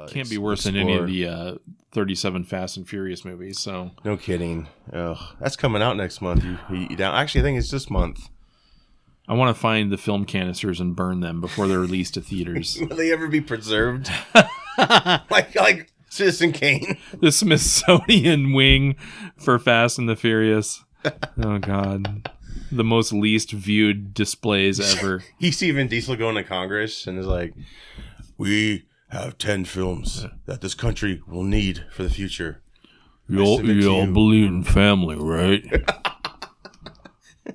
Can't be worse than any of the 37 Fast and Furious movies. So no kidding. That's coming out next month. You down? Actually, I think it's this month. I want to find the film canisters and burn them before they're released to theaters. Will they ever be preserved? like Citizen Kane. The Smithsonian wing for Fast and the Furious. Oh, God. The most least viewed displays ever. You see Vin Diesel going to Congress and is like, we have 10 films that this country will need for the future. You all believe in family, right?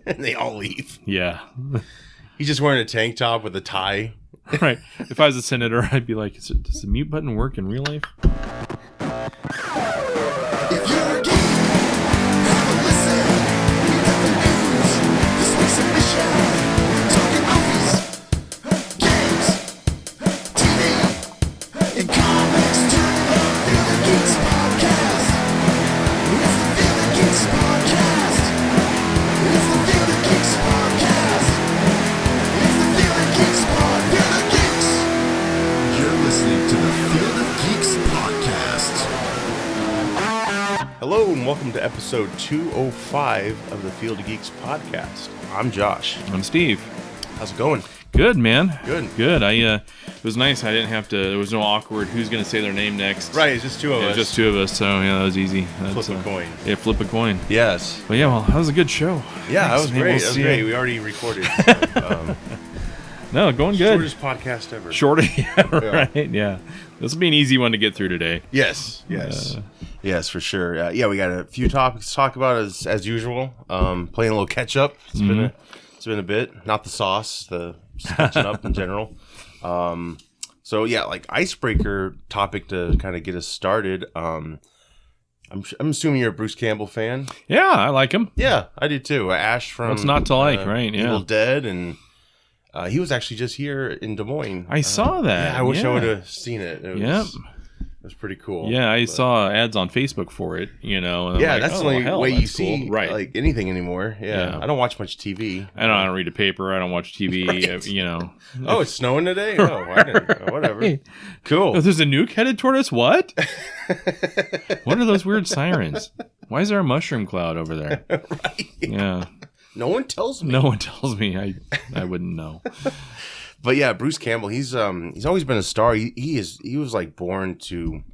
And they all leave. Yeah. He's just wearing a tank top with a tie. Right. If I was a senator, I'd be like, does the mute button work in real life? If you're a geek, have a listen. We got the news. This week's edition. We're talking movies, games, TV, and comics. Turn it up, Feel the Geeks podcast. It's the Feel the Geeks podcast. It's the Feel the Geeks podcast. It's the Feel the Geeks pod. Feel the Geeks. You're listening to the Feel the Geeks podcast. Hello and welcome to episode 205 of the Field of Geeks podcast. I'm Josh. I'm Steve. How's it going? Good, man. Good. It was nice. I didn't have to, there was no awkward who's going to say their name next. Right, it's just two of us. Just two of us, so yeah, that was easy. Flip a coin. Yeah, flip a coin. Yes. But yeah, well, that was a good show. Yeah, Thanks, that was man. great. We'll That was see great. you. We already recorded. So, No, going good. shortest podcast ever. Shorter, yeah, right, yeah. This will be an easy one to get through today. Yes. Yes, for sure. Yeah, we got a few topics to talk about as usual. Playing a little catch up. It's been a bit. Not the sauce, the catching up in general. So yeah, like icebreaker topic to kind of get us started. I'm assuming you're a Bruce Campbell fan. Yeah, I like him. Yeah, I do too. Ash from What's not to like, right? Yeah. Evil Dead, and he was actually just here in Des Moines. I saw that. Yeah, I wish I would have seen it. It was pretty cool. Yeah, I saw ads on Facebook for it, and I'm Yeah, like, that's oh, the only hell, way that's you see cool. Right. like anything anymore. Yeah. I don't watch much TV. I don't read a paper. I don't watch TV. Right. Oh, it's snowing today? Oh, I didn't, whatever. Right. Cool. Oh, there's a nuke headed toward us? What? What are those weird sirens? Why is there a mushroom cloud over there? Right. Yeah. No one tells me. No one tells me. I wouldn't know. But yeah, Bruce Campbell, he's always been a star. He was like born to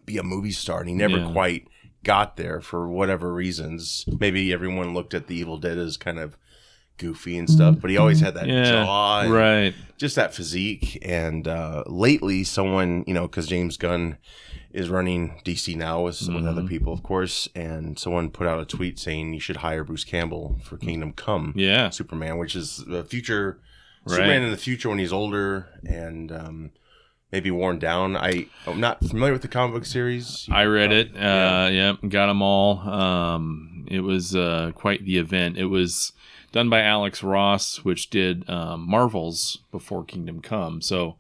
be a movie star, and he never quite got there for whatever reasons. Maybe everyone looked at the Evil Dead as kind of goofy and stuff, but he always had that jaw, and right? Just that physique. And lately, someone, because James Gunn is running DC now with other people, of course, and someone put out a tweet saying you should hire Bruce Campbell for Kingdom Come, Superman, which is the future Superman in the future when he's older and maybe worn down. I'm not familiar with the comic book series. I read it. Got them all. It was quite the event. It was done by Alex Ross, which did Marvels before Kingdom Come. So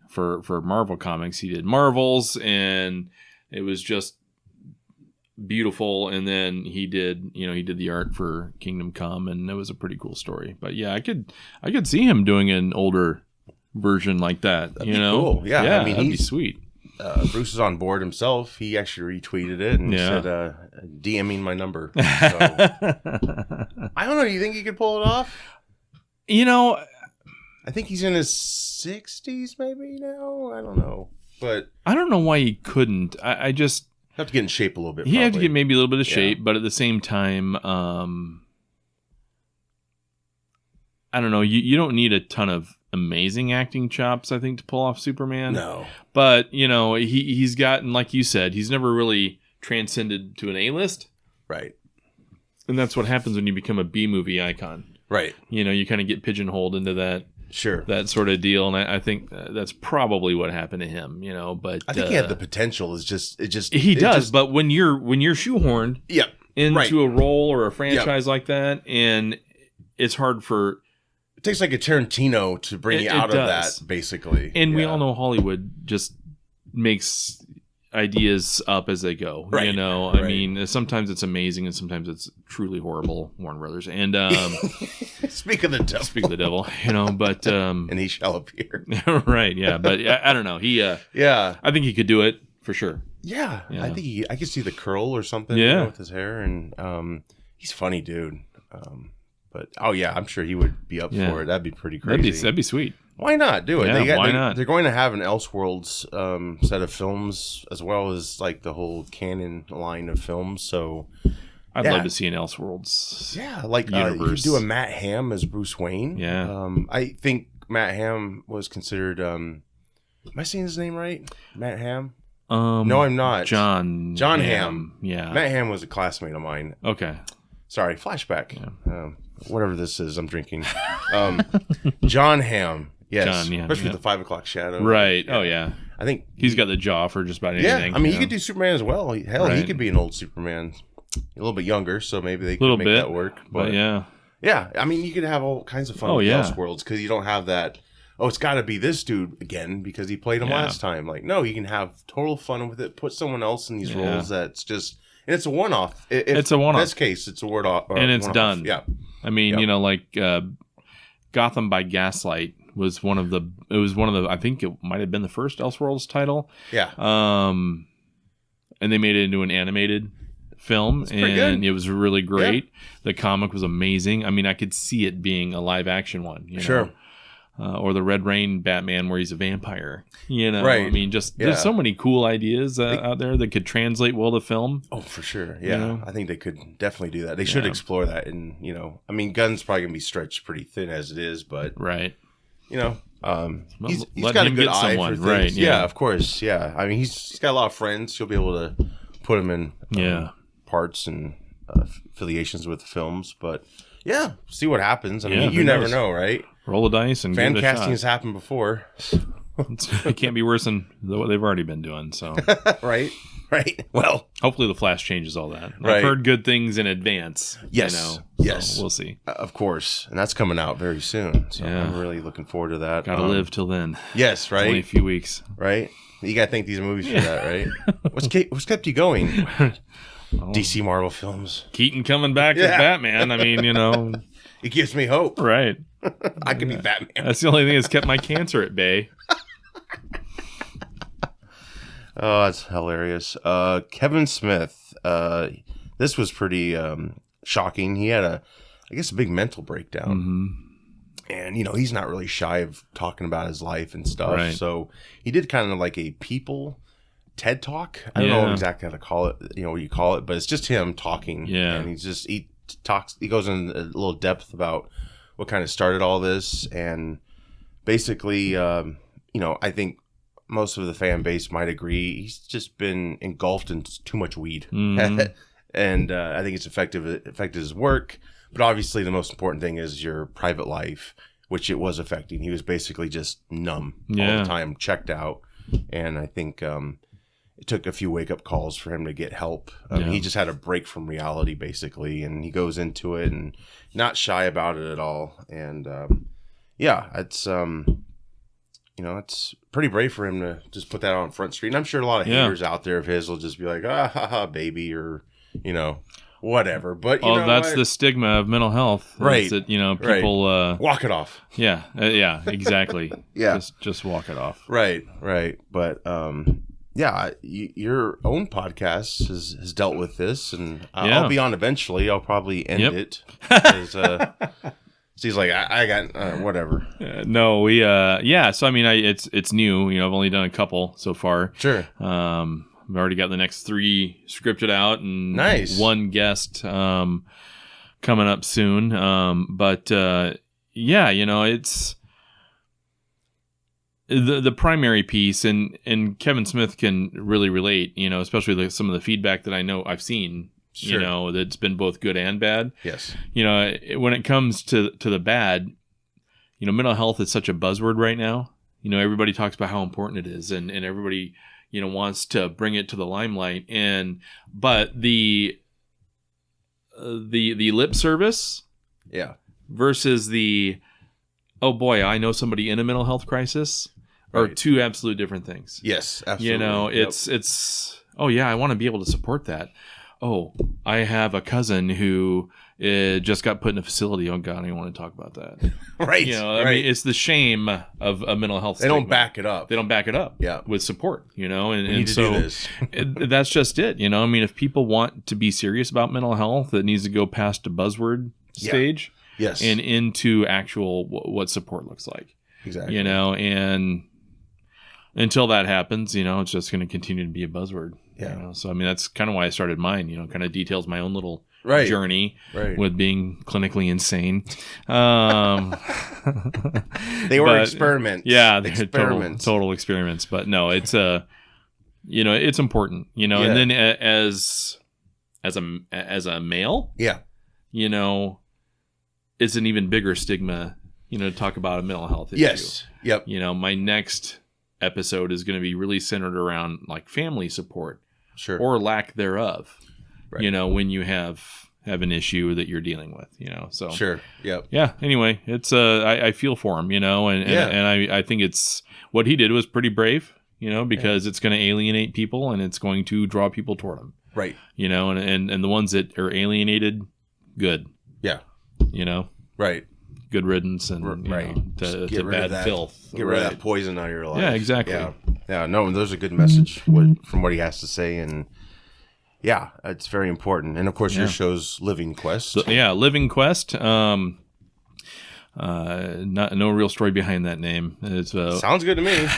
for Marvel Comics, he did Marvels, and it was just beautiful. And then he did the art for Kingdom Come, and it was a pretty cool story. But yeah, I could see him doing an older version like that. That'd be cool. Yeah, I mean, that'd be sweet. Bruce is on board himself. He actually retweeted it and said, DMing my number. So, I don't know. Do you think he could pull it off? I think he's in his 60s maybe now. I don't know. But I don't know why he couldn't. I just have to get in shape a little bit. He had to get maybe a little bit of shape, but at the same time, I don't know. You don't need a ton of amazing acting chops, I think, to pull off Superman. No. But, he's gotten, like you said, he's never really transcended to an A-list. Right. And that's what happens when you become a B-movie icon. Right. You kind of get pigeonholed into that. Sure. That sort of deal. And I think that's probably what happened to him, but I think he had the potential. He does, but when you're shoehorned into a role or a franchise like that, and it's hard for... It takes like a Tarantino to bring you out of that, basically. And we all know Hollywood just makes ideas up as they go. Right. You know, I mean, sometimes it's amazing and sometimes it's truly horrible. Warner Brothers. And Speak of the devil. You know, but and he shall appear. Right, yeah, but I don't know. He I think he could do it for sure. Yeah. I think I could see the curl or something with his hair, and he's a funny dude. But I'm sure he would be up for it. That'd be pretty crazy. That'd be sweet. Why not do it? Yeah, why not? They're going to have an Elseworlds set of films as well as like the whole canon line of films. So I'd love to see an Elseworlds. Yeah, like universe. you could do a Matt Hamm as Bruce Wayne. Yeah. I think Matt Hamm was considered. Am I saying his name right? Matt Hamm. No, I'm not. John Hamm. Yeah. Matt Hamm was a classmate of mine. Okay. Sorry, flashback. Yeah. Whatever this is, I'm drinking. John Hamm. Yes, especially with the 5 o'clock shadow. Right. Yeah. Oh yeah. I think he's got the jaw for just about anything. Yeah. I mean, he could do Superman as well. Hell, he could be an old Superman, a little bit younger, so maybe they could make that work. But yeah. I mean, you could have all kinds of fun with Elseworlds because you don't have that. Oh, it's got to be this dude again because he played him last time. Like, no, you can have total fun with it. Put someone else in these roles. That's just, and it's a one-off. It's a one-off. In this case, it's a word-off, and it's done. Yeah. I mean, you know, like Gotham by Gaslight was one of the. It was one of the. I think it might have been the first Elseworlds title. Yeah. And they made it into an animated film, and it was really great. Yeah. The comic was amazing. I mean, I could see it being a live action one. You know? Or the Red Rain Batman where he's a vampire. You know, I mean, just there's so many cool ideas out there that could translate well to film. Oh, for sure. Yeah, you know? I think they could definitely do that. They should explore that. And, you know, I mean, Gunn's probably going to be stretched pretty thin as it is, but, you know, he's got a good eye for things. Right, yeah, of course. Yeah. I mean, he's got a lot of friends. You'll be able to put him in parts and affiliations with films. But, yeah, see what happens. I mean, you never know, right? Roll the dice and fan give it a casting shot. has happened before. It can't be worse than what they've already been doing. So right. Well, hopefully the Flash changes all that. I've heard good things in advance. Yes, you know, so we'll see. Of course, and that's coming out very soon. So I'm really looking forward to that. Got to live till then. Yes, right. Only a few weeks. Right. You got to thank these movies for that, right? What's kept you going? DC Marvel films. Keaton coming back as Batman. I mean, you know. It gives me hope. Right. I could be Batman. That's the only thing that's kept my cancer at bay. Oh, that's hilarious. Kevin Smith. This was pretty shocking. He had a big mental breakdown. Mm-hmm. And, you know, he's not really shy of talking about his life and stuff. Right. So he did kind of like a people TED Talk. I don't know exactly how to call it, you know, what you call it, but it's just him talking. Yeah. And he talks, he goes in a little depth about what kind of started all this, and basically you know, I think most of the fan base might agree he's just been engulfed in too much weed. Mm-hmm. And I think it's affected his work, but obviously the most important thing is your private life, which it was affecting. He was basically just numb all the time, checked out, and I think it took a few wake-up calls for him to get help. He just had a break from reality, basically, and he goes into it and not shy about it at all. And, it's, you know, it's pretty brave for him to just put that on Front Street. And I'm sure a lot of haters out there of his will just be like, ah, ha, ha, baby, or, you know, whatever. But, you know, that's the stigma of mental health. Right. That, you know, people... walk it off. Yeah, exactly. Just walk it off. Right. But, your own podcast has dealt with this, and I'll be on eventually. I'll probably end it. Because, he's like, I got whatever. No, we So I mean, it's new. You know, I've only done a couple so far. Sure. I've already got the next 3 scripted out, and one guest coming up soon. But you know, it's. The primary piece, and Kevin Smith can really relate, you know, especially some of the feedback that I know I've seen, you know, that's been both good and bad. Yes. You know, when it comes to the bad, you know, mental health is such a buzzword right now. You know, everybody talks about how important it is, and everybody, you know, wants to bring it to the limelight. But the lip service, versus the, oh boy, I know somebody in a mental health crisis. are two absolute different things. Yes, absolutely. You know, it's oh yeah, I want to be able to support that. Oh, I have a cousin who just got put in a facility. Oh God, I don't want to talk about that. Right. You know, I mean, it's the shame of a mental health. They don't back it up. They don't back it up. Yeah. With support. You know, and, We need to so do this. that's just it. You know, I mean, if people want to be serious about mental health, it needs to go past a buzzword stage. Yes. And into actual what support looks like. Exactly. You know, and until that happens, you know, it's just going to continue to be a buzzword. Yeah. You know? So, I mean, that's kind of why I started mine, you know, kind of details my own little journey with being clinically insane. They were experiments. Yeah. Experiments. Total experiments. But no, it's, you know, it's important, you know, and then as a male, you know, it's an even bigger stigma, you know, to talk about a mental health issue. Yes. Yep. You know, my next episode is going to be really centered around like family support, or lack thereof. You know, when you have an issue that you're dealing with, you know. So yeah. Anyway, it's I feel for him, you know, and I think it's what he did was pretty brave, you know, because it's going to alienate people and it's going to draw people toward him, right? You know, and the ones that are alienated, good, you know, right. Good riddance and you know, to bad filth. Get rid of that poison out of your life. Yeah, exactly. Yeah. No, there's a good message from what he has to say, and it's very important. And of course, your show's Living Quest. Living Quest. No real story behind that name. It's sounds good to me.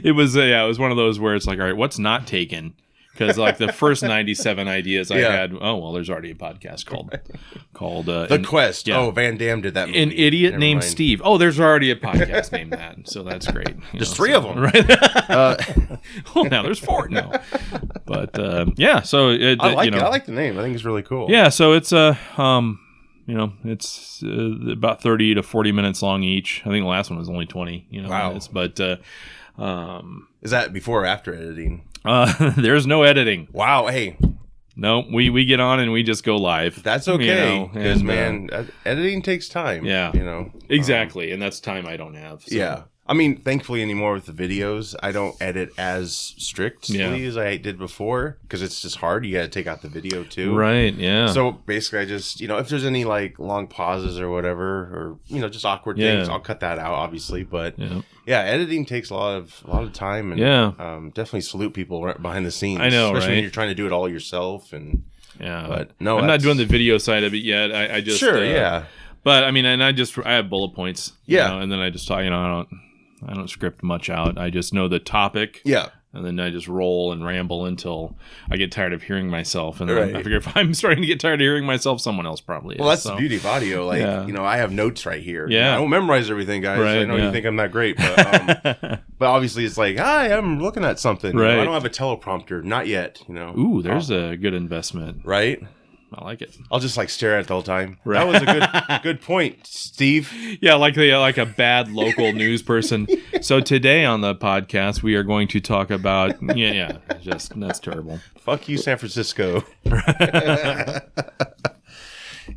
It was one of those where it's like, all right, what's not taken? Because like the first 97 ideas I had, there's already a podcast called The Quest. Yeah. Oh, Van Damme did that movie. An idiot named Steve. Oh, there's already a podcast named that. So that's great. There's three of them. Right? Well, now there's four. No. But so I like it. I like the name. I think it's really cool. Yeah, so it's you know, it's about 30 to 40 minutes long each. I think the last one was only 20, you know. Wow. Minutes, but is that before or after editing? There's no editing. Wow. Hey. No, we get on and we just go live. That's okay. Because, editing takes time. Yeah. You know. Exactly. And that's time I don't have. So. Yeah. I mean, thankfully anymore with the videos, I don't edit as strictly as I did before because it's just hard. You got to take out the video too. Right. Yeah. So basically I just, you know, if there's any like long pauses or whatever, or, you know, just awkward things, I'll cut that out obviously. But editing takes a lot of time and definitely salute people right behind the scenes. I know, especially when you're trying to do it all yourself. And but no, I'm not doing the video side of it yet. I just But I mean, and I have bullet points. You know, and then I just talk. You know, I don't script much out. I just know the topic. Yeah. And then I just roll and ramble until I get tired of hearing myself. And then I figure if I'm starting to get tired of hearing myself, someone else probably is. Well, that's the beauty of audio. Like, you know, I have notes right here. Yeah. I don't memorize everything, guys. Right, I know you think I'm that great. But, but obviously it's like, hi, I'm looking at something. Right. You know, I don't have a teleprompter. Not yet, you know. Ooh, there's a good investment. Right? I like it. I'll just like stare at it the whole time. Right. That was a good point, Steve. Yeah, like a bad local news person. So today on the podcast, we are going to talk about that's terrible. Fuck you, San Francisco.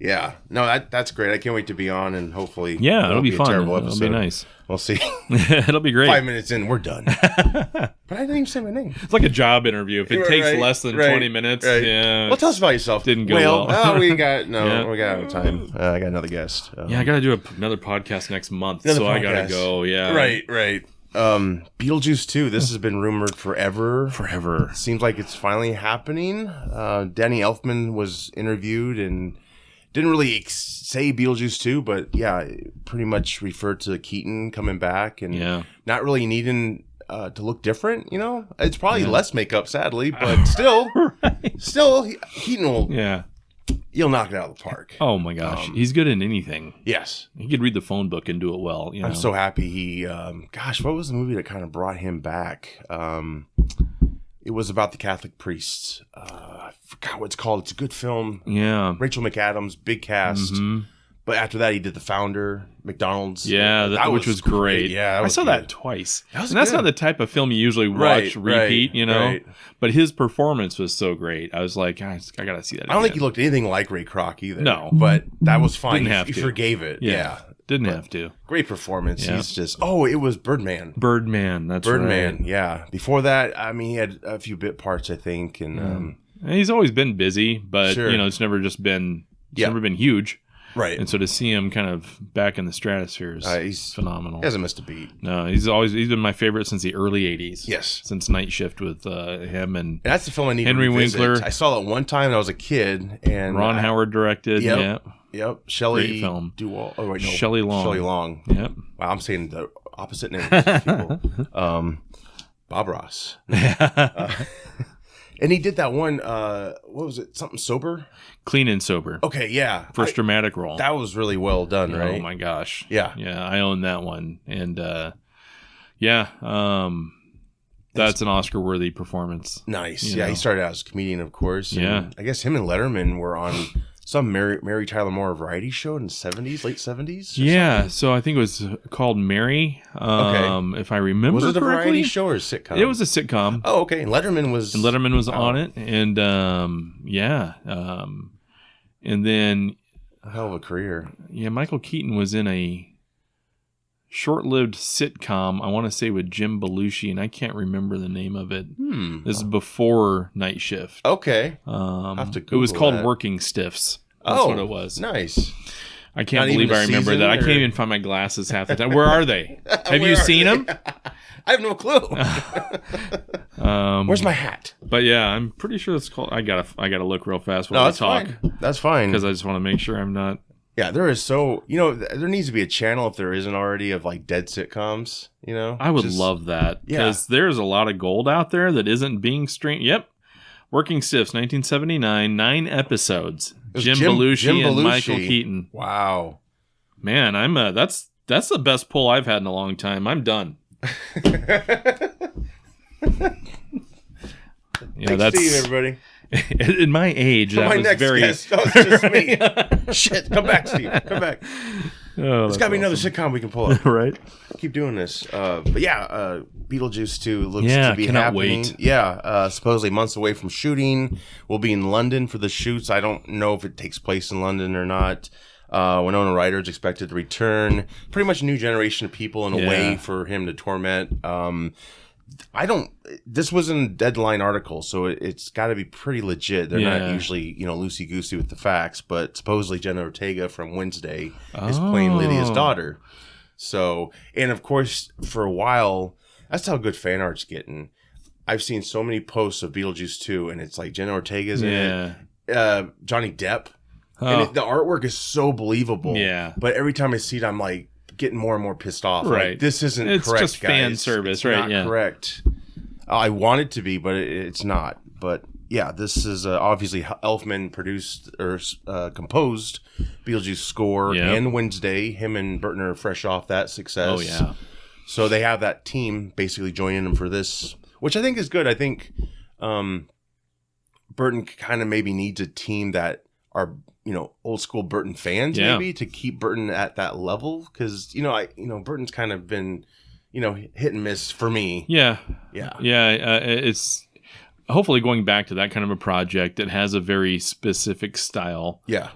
Yeah, no, that's great. I can't wait to be on, and hopefully, it'll be fun. Terrible It'll episode. be nice. We'll see. It'll be great. 5 minutes in, we're done. But I didn't even say my name. It's like a job interview. If it takes less than 20 minutes, Well, tell us about yourself. Didn't go well. We got we got out of time. I got another guest. I got to do another podcast next month, so I got to go. Yeah, right. Beetlejuice 2. This has been rumored forever. Seems like it's finally happening. Danny Elfman was interviewed and didn't really say Beetlejuice 2, but pretty much referred to Keaton coming back and not really needing to look different. You know, it's probably less makeup, sadly, but still, Keaton will. Yeah. He'll knock it out of the park. Oh my gosh, he's good in anything. Yes, he could read the phone book and do it well. You know? I'm so happy he. What was the movie that kind of brought him back? It was about the Catholic priests. I forgot what it's called. It's a good film. Yeah, Rachel McAdams, big cast. Mm-hmm. But after that, he did The Founder, McDonald's. Yeah, which was great. Yeah, I saw that twice. That's not the type of film you usually watch repeat, you know? Right. But his performance was so great. I was like, I got to see that again. I don't think he looked anything like Ray Kroc either. No. But that was fine. Didn't have he to. forgave it. Yeah. Didn't have to. Great performance. Yeah. He's just, it was Birdman. Birdman, that's Birdman, right. yeah. Before that, I mean, he had a few bit parts, I think. And And he's always been busy, but, Sure. it's never just been, never been huge. right. And so to see him kind of back in the stratosphere is He's phenomenal. He hasn't missed a beat. No, he's been my favorite since the early 80s. Yes. Since Night Shift with him and And that's the film I need Henry to revisit. Winkler. I saw that one time when I was a kid. And Ron Howard directed. Yep. Yeah. Yep. Shelley Great film. Duvall. Oh, wait, no. Shelley Long. Shelley Long. Yep. Wow, I'm saying the opposite names. People. Bob Ross. And he did that one, what was it? Something Sober? Clean and Sober. Okay, yeah. First dramatic role. That was really well done, right? Oh my gosh. Yeah. Yeah, I own that one. And that's an Oscar worthy performance. Nice. You Yeah, know. he started out as a comedian, of course. And Yeah. I guess him and Letterman were on some Mary Tyler Moore variety show in the 70s, late 70s? Yeah, so I think it was called Mary. If I remember Was it a correctly. variety show or a sitcom? It was a sitcom. Oh, okay. And Letterman was on it. And and then a hell of a career. Michael Keaton was in a short-lived sitcom, I want to say with Jim Belushi, and I can't remember the name of it. This is before Night Shift. Okay. Have to it was Google called that. Working Stiffs. That's what it was. Nice. I can't Not believe even a I remember season, that. I or- can't even find my glasses half the time. Where are they? Have Where you are seen they? them? I have no clue. Where's my hat? But yeah, I'm pretty sure it's called. I gotta look real fast No, while we that's talk fine. That's fine. because I just want to make sure I'm not. Yeah, there is there needs to be a channel if there isn't already of like dead sitcoms, I would love that because there's a lot of gold out there that isn't being streamed. Yep. Working Stiffs, 1979, 9 episodes. Jim Belushi and Michael Keaton. Wow. Man, that's the best pull I've had in a long time. I'm done. Thanks, Steve, everybody. In my age, that My was next very. guest. Oh, it's just me. Shit. Come back, Steve. Come back. Oh, There's got to be another sitcom we can pull up. right? Keep doing this. But yeah, Beetlejuice 2 looks to be cannot happening. wait. Yeah, supposedly months away from shooting. We'll be in London for the shoots. I don't know if it takes place in London or not. Winona Ryder's expected to return. Pretty much a new generation of people in a way for him to torment. This wasn't a Deadline article, so it's got to be pretty legit. They're not usually, loosey-goosey with the facts, but supposedly Jenna Ortega from Wednesday is playing Lydia's daughter. So, and of course, for a while, that's how good fan art's getting. I've seen so many posts of Beetlejuice 2, and it's like Jenna Ortega's in it. Johnny Depp. And the artwork is so believable. Yeah. But every time I see it, I'm like getting more and more pissed off. Right. Like, this isn't It's correct, just guys. fan service, It's right? not Yeah. correct. I want it to be, but it's not. But yeah, this is obviously Elfman produced or composed Beetlejuice score and Wednesday. Him and Burton are fresh off that success. Oh, yeah. So they have that team basically joining them for this, which I think is good. I think Burton kind of maybe needs a team that are, old school Burton fans maybe to keep Burton at that level. Cause Burton's kind of been, hit and miss for me. Yeah. Yeah. Yeah. It's hopefully going back to that kind of a project that has a very specific style. Yeah.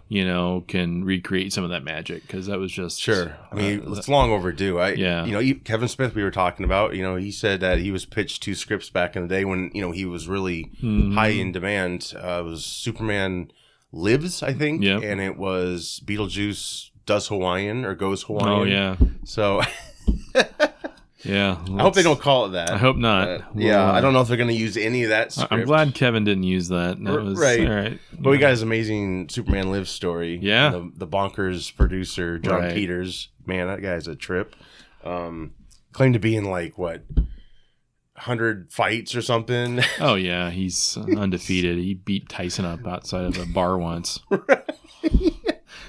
Can recreate some of that magic. Cause that was just. Sure. I mean, it's long overdue. Yeah. Kevin Smith, we were talking about, he said that he was pitched 2 scripts back in the day when, he was really high in demand. It was Superman Lives, I think. Yep. And it was Beetlejuice Does Hawaiian or Goes Hawaiian. Oh, yeah. So Yeah. I hope they don't call it that. I hope not. I don't know if they're going to use any of that script. I'm glad Kevin didn't use that. That was, right. All right. But we got his amazing Superman Lives story. Yeah. The bonkers producer, John Peters. Man, that guy's a trip. Claimed to be in 100 fights or something. Oh, yeah. He's undefeated. He beat Tyson up outside of a bar once.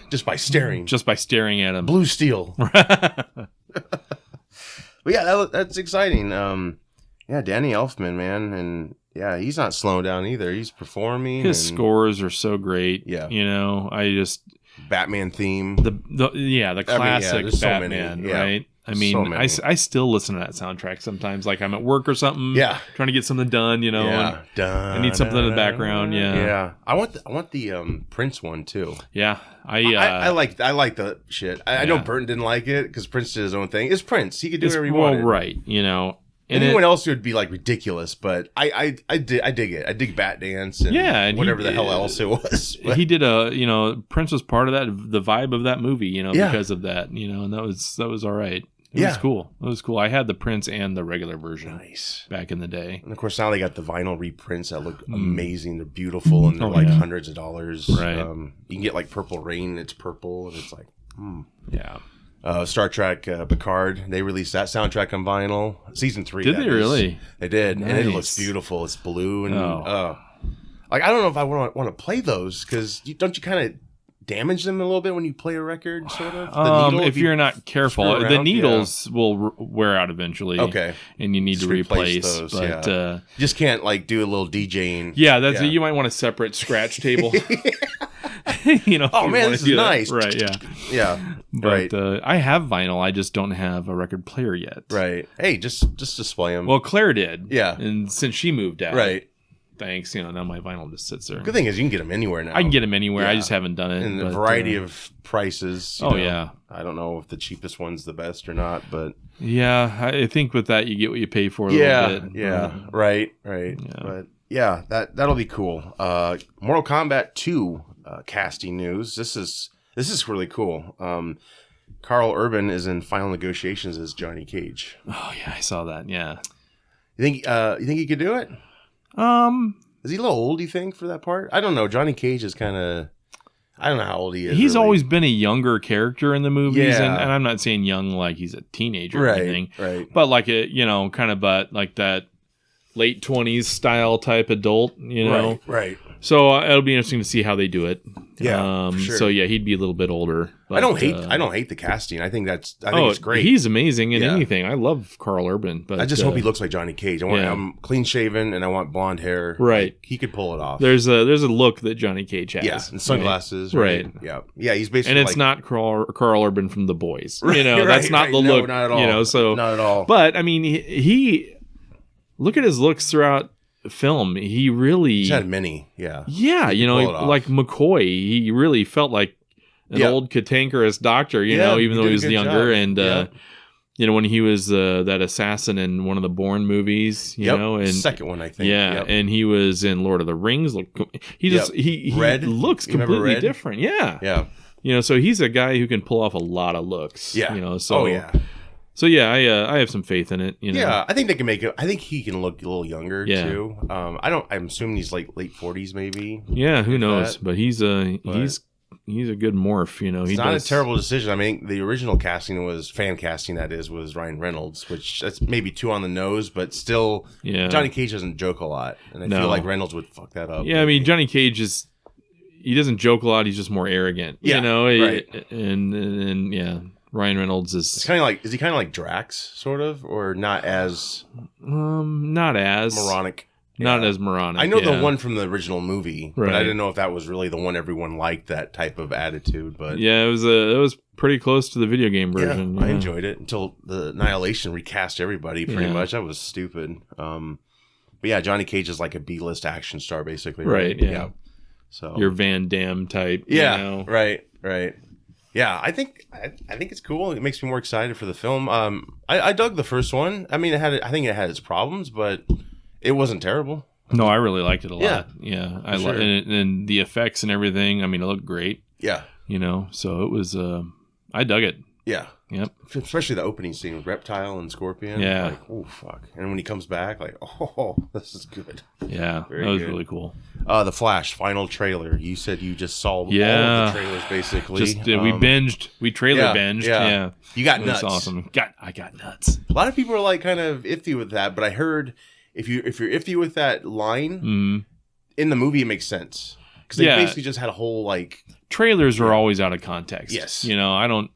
Just by staring. Just by staring at him. Blue Steel. But yeah, that's exciting. Danny Elfman, man. And yeah, he's not slowing down either. He's performing. His scores are so great. Yeah. I just... Batman theme. The classic there's so Batman, many. Yeah. right? I mean, So many. I still listen to that soundtrack sometimes. Like I'm at work or something. Yeah. Trying to get something done, you know. Yeah. I need something in the background. Yeah. Yeah. I want the Prince one too. Yeah. I like the shit. I know Burton didn't like it because Prince did his own thing. It's Prince. He could do whatever he wanted. Right. You know. And anyone else would be like ridiculous, but I dig it. I dig Bat Dance and whatever the hell else it was. He did Prince was part of that, the vibe of that movie, you know, because of that, you know, and that was all right. It was cool. It was cool. I had the Prince and the regular version back in the day. And of course now they got the vinyl reprints that look amazing. They're beautiful and they're like hundreds of dollars. Right. You can get like Purple Rain. It's purple and it's like, Yeah. Star Trek Picard, they released that soundtrack on vinyl. Season 3. Did they really? They did. Nice. And it looks beautiful. It's blue and like I don't know if I want to play those because don't you kind of damage them a little bit when you play a record, sort of? The needle, if you're not careful, the needles will wear out eventually. Okay, and you need to replace those. But you just can't like do a little DJing. Yeah, that's you might want a separate scratch table. You know, oh man, this is nice. Right? Yeah, yeah. But I have vinyl. I just don't have a record player yet. Right. Hey, just display them. Well, Claire did. Yeah, and since she moved out, right. Thanks. You know, now my vinyl just sits there. Good thing is you can get them anywhere now. I can get them anywhere. I just haven't done it. And a variety of prices. You know, I don't know if the cheapest one's the best or not, but yeah, I think with that you get what you pay for. A little bit. Yeah. Right. Yeah. But yeah, that'll be cool. Mortal Kombat 2 casting news. This is really cool. Carl Urban is in final negotiations as Johnny Cage. Oh yeah, I saw that. Yeah. You think he could do it? Is he a little old, do you think, for that part? I don't know. Johnny Cage is kind of... I don't know how old he is. He's always been a younger character in the movies, Yeah. and I'm not saying young like he's a teenager or anything. Right. But like a, you know, kind of like that late 20s style type adult, you know? Right. So it'll be interesting to see how they do it. Yeah, for sure. So yeah, he'd be a little bit older. But, I don't hate the casting. I think it's great. He's amazing in anything. I love Carl Urban, but I just hope he looks like Johnny Cage. I'm clean shaven and I want blonde hair. Right. Like, he could pull it off. There's a look that Johnny Cage has. Yeah, and sunglasses. Right. Yeah. Yeah, he's basically and it's not Carl Urban from The Boys. You know, that's not the look. No, not at all. You know, so not at all. But I mean, he look at his looks throughout film. He's had many. Yeah. Yeah, you know, like McCoy, he really felt like an old cantankerous doctor, you know, even though he was younger. And, you know, when he was that assassin in one of the Bourne movies, you know, and second one, I think. Yeah. And he was in Lord of the Rings. He Red looks completely different. Yeah. Yeah. You know, so he's a guy who can pull off a lot of looks. Yeah. You know, so. Oh, yeah. So yeah, I have some faith in it. You know? Yeah, I think they can make it. I think he can look a little younger too. I'm assuming he's like late 40s maybe. Yeah, who knows? But he's a good morph. You know, it's not a terrible decision. I mean, the original casting was fan casting. That was Ryan Reynolds, which that's maybe too on the nose, but still, Johnny Cage doesn't joke a lot, and I feel like Reynolds would fuck that up. Yeah, I mean, Johnny Cage he doesn't joke a lot. He's just more arrogant. Yeah, you know, right. And yeah. Ryan Reynolds is he kind of like Drax, sort of, or not as moronic? Not as moronic. I know the one from the original movie, but I didn't know if that was really the one everyone liked, that type of attitude. But yeah, it was pretty close to the video game version. Yeah, I enjoyed it until the Annihilation recast everybody pretty much. That was stupid. But yeah, Johnny Cage is like a B-list action star, basically. Right. Yeah. So your Van Damme type. Yeah. You know? Right. Yeah, I think it's cool. It makes me more excited for the film. I dug the first one. I mean, I think it had its problems, but it wasn't terrible. No, I really liked it a lot. Yeah, I sure. And the effects and everything. I mean, it looked great. Yeah, you know, so it was. I dug it. Yeah. Yep. Especially the opening scene with Reptile and Scorpion. Yeah. Like, oh fuck! And when he comes back, like, oh, this is good. Yeah, that was really cool. The Flash final trailer. You said you just saw all of the trailers, basically. We trailer binged. Yeah. You got nuts. That's awesome. I got nuts. A lot of people are like kind of iffy with that, but I heard if you're iffy with that line in the movie, it makes sense because they basically just had a whole like trailers are always out of context. Yes. You know, I don't.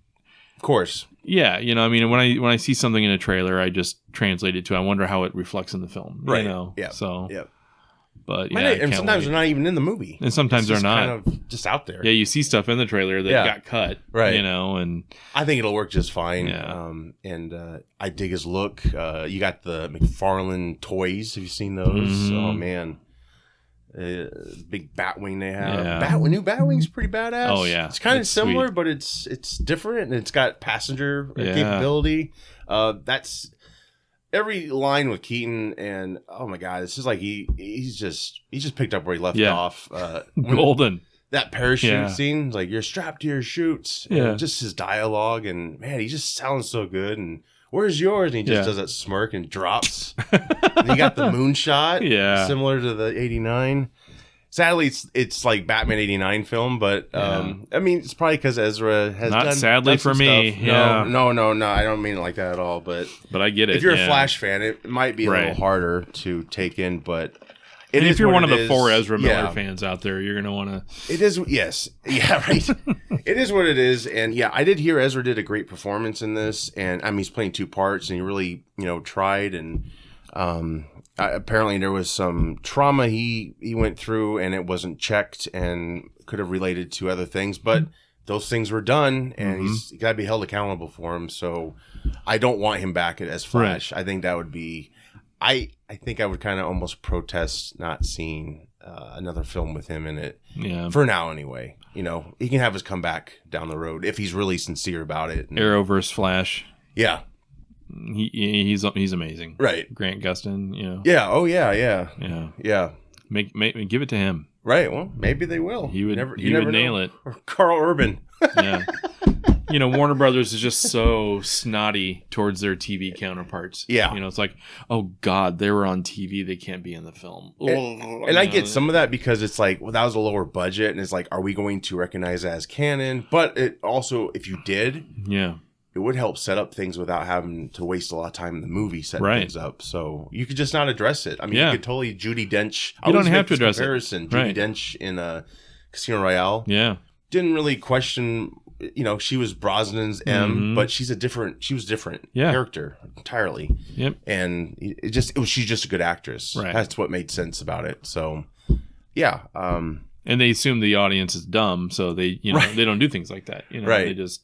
Of course. Yeah, you know, I mean, when I see something in a trailer, I just translate it to I wonder how it reflects in the film. Right. You know. Yeah. So. Yep. But yeah, and sometimes they're not even in the movie. And sometimes they're not. Kind of just out there. Yeah, you see stuff in the trailer that got cut. Right. You know, and I think it'll work just fine. Yeah. And I dig his look. You got the McFarlane toys. Have you seen those? Mm-hmm. Oh, man. Big Batwing they have. Yeah. New Batwing's pretty badass. Oh, yeah. It's kind of similar, sweet. but it's different, and it's got passenger Yeah. capability. That's every line with Keaton, and oh my god, it's just like he's just picked up where he left off. Golden. That parachute scene, like you're strapped to your chutes. Yeah. And just his dialogue, and man, he just sounds so good. And where's yours? And he just does that smirk and drops. And you got the moonshot, similar to the '89. Sadly, it's like Batman '89 film, but I mean, it's probably because Ezra has not done. Sadly done some for me, stuff. yeah. No, I don't mean it like that at all. But I get it. If you're a Flash fan, it might be a little harder to take in. But and if you're one of the 4 Ezra Miller fans out there, you're gonna want to. It is, yes, yeah, right. It is what it is, and yeah, I did hear Ezra did a great performance in this, and I mean he's playing 2 parts, and he really tried and. Apparently there was some trauma he went through and it wasn't checked and could have related to other things, but those things were done and he's got to be held accountable for them. So I don't want him back as Flash. Right. I think that would be, I think I would kind of almost protest not seeing another film with him in it. Yeah. For now anyway. He can have his comeback down the road if he's really sincere about it. Arrowverse Flash. Yeah. He's amazing, right? Grant Gustin, Yeah. Oh yeah. Give it to him, right? Well, maybe they will. He would nail it. Or Carl Urban. Yeah. Warner Brothers is just so snotty towards their TV counterparts. Yeah. It's like, oh God, they were on TV. They can't be in the film. And I get some of that because it's like, well, that was a lower budget, and it's like, are we going to recognize that as canon? But it also, if you did, it would help set up things without having to waste a lot of time in the movie setting things up. So you could just not address it. I mean, you could totally Judi Dench. You don't have to address comparison. it. Judi Dench in Casino Royale. Yeah. Didn't really question, she was Brosnan's M, but she was different character entirely. Yep. And she's just a good actress. Right. That's what made sense about it. So, yeah. And they assume the audience is dumb, so they, they don't do things like that. Right. They just,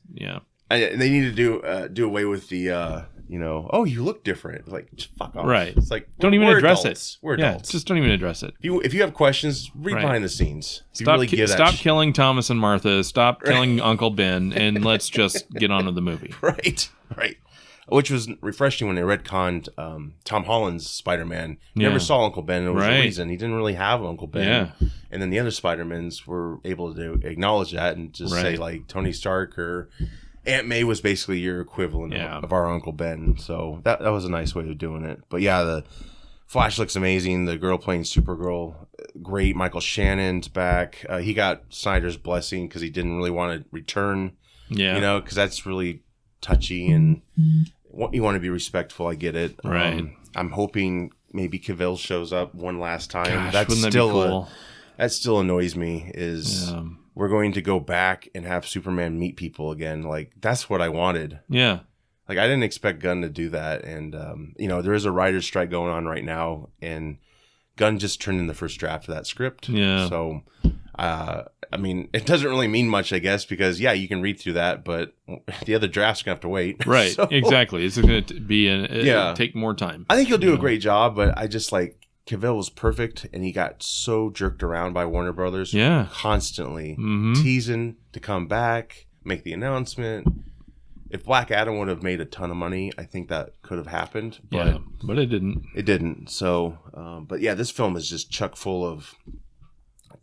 And they need to do away with the, oh, you look different. Like, just fuck off. Right. It's like, don't even address adults. it. We're adults. Just don't even address it. If you have questions, read behind the scenes. Stop killing Thomas and Martha. Stop killing Uncle Ben, and let's just get on with the movie. Right. Which was refreshing when they retconned Tom Holland's Spider-Man. You never saw Uncle Ben. There was a reason. He didn't really have Uncle Ben. Yeah. And then the other Spider-Mans were able to acknowledge that and just say, like, Tony Stark or Aunt May was basically your equivalent of our Uncle Ben. So that was a nice way of doing it. But yeah, the Flash looks amazing. The girl playing Supergirl, great. Michael Shannon's back. He got Snyder's blessing because he didn't really want to return. Yeah. Because that's really touchy and you want to be respectful. I get it. Right. I'm hoping maybe Cavill shows up one last time. Gosh, wouldn't that be cool? That still annoys me is... we're going to go back and have Superman meet people again. Like, that's what I wanted. Yeah. Like, I didn't expect Gunn to do that. And, there is a writer's strike going on right now. And Gunn just turned in the first draft of that script. Yeah. So, it doesn't really mean much, I guess, because, you can read through that. But the other drafts going to have to wait. Right. So, exactly. It's going to be take more time. I think he'll do a great job. But I just, Cavill was perfect, and he got so jerked around by Warner Brothers constantly, teasing to come back, make the announcement. If Black Adam would have made a ton of money, I think that could have happened. But but it didn't. It didn't. So, but yeah, this film is just chock full of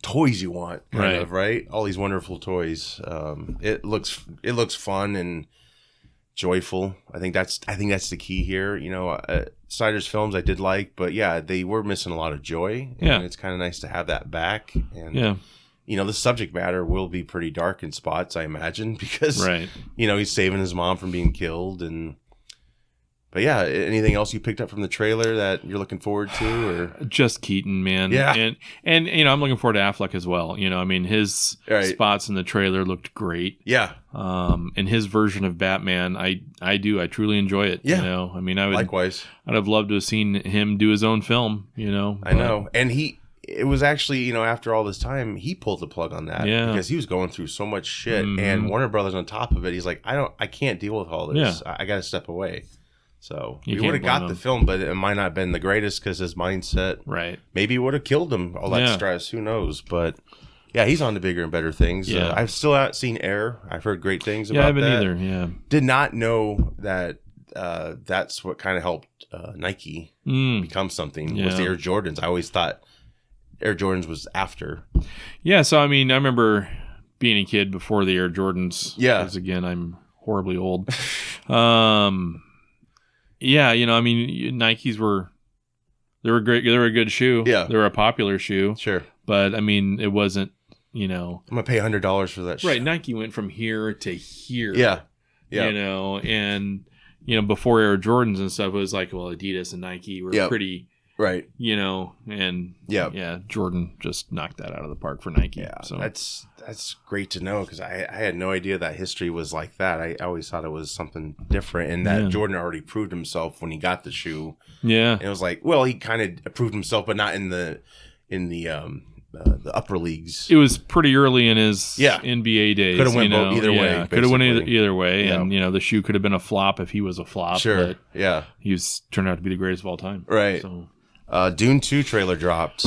toys you want, kind of, right? All these wonderful toys. It looks fun and joyful. I think that's the key here. Snyder's films I did like, but they were missing a lot of joy. And it's kind of nice to have that back. And the subject matter will be pretty dark in spots, I imagine, because he's saving his mom from being killed. But anything else you picked up from the trailer that you're looking forward to, or just Keaton, man? And I'm looking forward to Affleck as well. His spots in the trailer looked great. Yeah. And his version of Batman, I truly enjoy it. Yeah. I would likewise. I'd have loved to have seen him do his own film. I know, and he it was actually, after all this time, he pulled the plug on that because he was going through so much shit, and Warner Brothers on top of it. He's like, I can't deal with all this. Yeah. I got to step away. So we would have got the film, but it might not have been the greatest because his mindset, right? Maybe it would have killed him. All that stress, who knows? But yeah, he's on to bigger and better things. Yeah. I've still not seen Air. I've heard great things about that. Yeah, I haven't either. Yeah, did not know that. That's what kind of helped Nike become something. Was the Air Jordans. I always thought Air Jordans was after. Yeah, so I mean, I remember being a kid before the Air Jordans. Yeah, because again, I'm horribly old. Yeah, I mean, Nikes were great. They were a good shoe. Yeah, they were a popular shoe. Sure, but I mean, it wasn't. I'm gonna pay $100 for that. Right, Nike went from here to here. Yeah. And before Air Jordans and stuff, it was like, well, Adidas and Nike were pretty. Right. And Jordan just knocked that out of the park for Nike. Yeah, so that's great to know because I had no idea that history was like that. I always thought it was something different, and that Jordan already proved himself when he got the shoe. Yeah, and it was like, well, he kind of proved himself, but not in the upper leagues. It was pretty early in his NBA days. Could have went either way. Could have went either way, and the shoe could have been a flop if he was a flop. Sure, but he turned out to be the greatest of all time. Right. So. Dune 2 trailer dropped.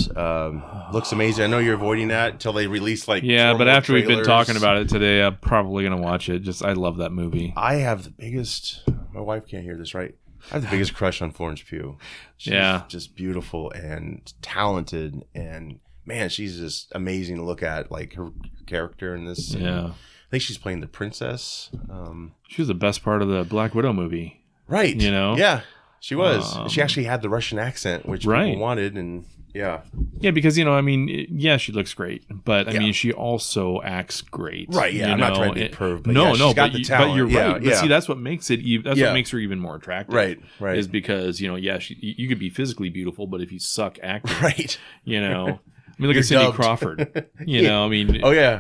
Looks amazing. I know you're avoiding that until they release but after we've been talking about it today, I'm probably gonna watch it. I love that movie. I have the biggest. My wife can't hear this, right? I have the biggest crush on Florence Pugh. She's just beautiful and talented, and man, she's just amazing to look at. Like her character in this. I think she's playing the princess. She was the best part of the Black Widow movie, right? Yeah. She was. She actually had the Russian accent, which people wanted, and because she looks great, but I mean, she also acts great, right? Yeah, I'm not trying to be perv, but she's got the talent. But you're right. But see, that's what makes it. That's what makes her even more attractive, right? Is because you could be physically beautiful, but if you suck acting, right? I mean, look at Cindy Crawford.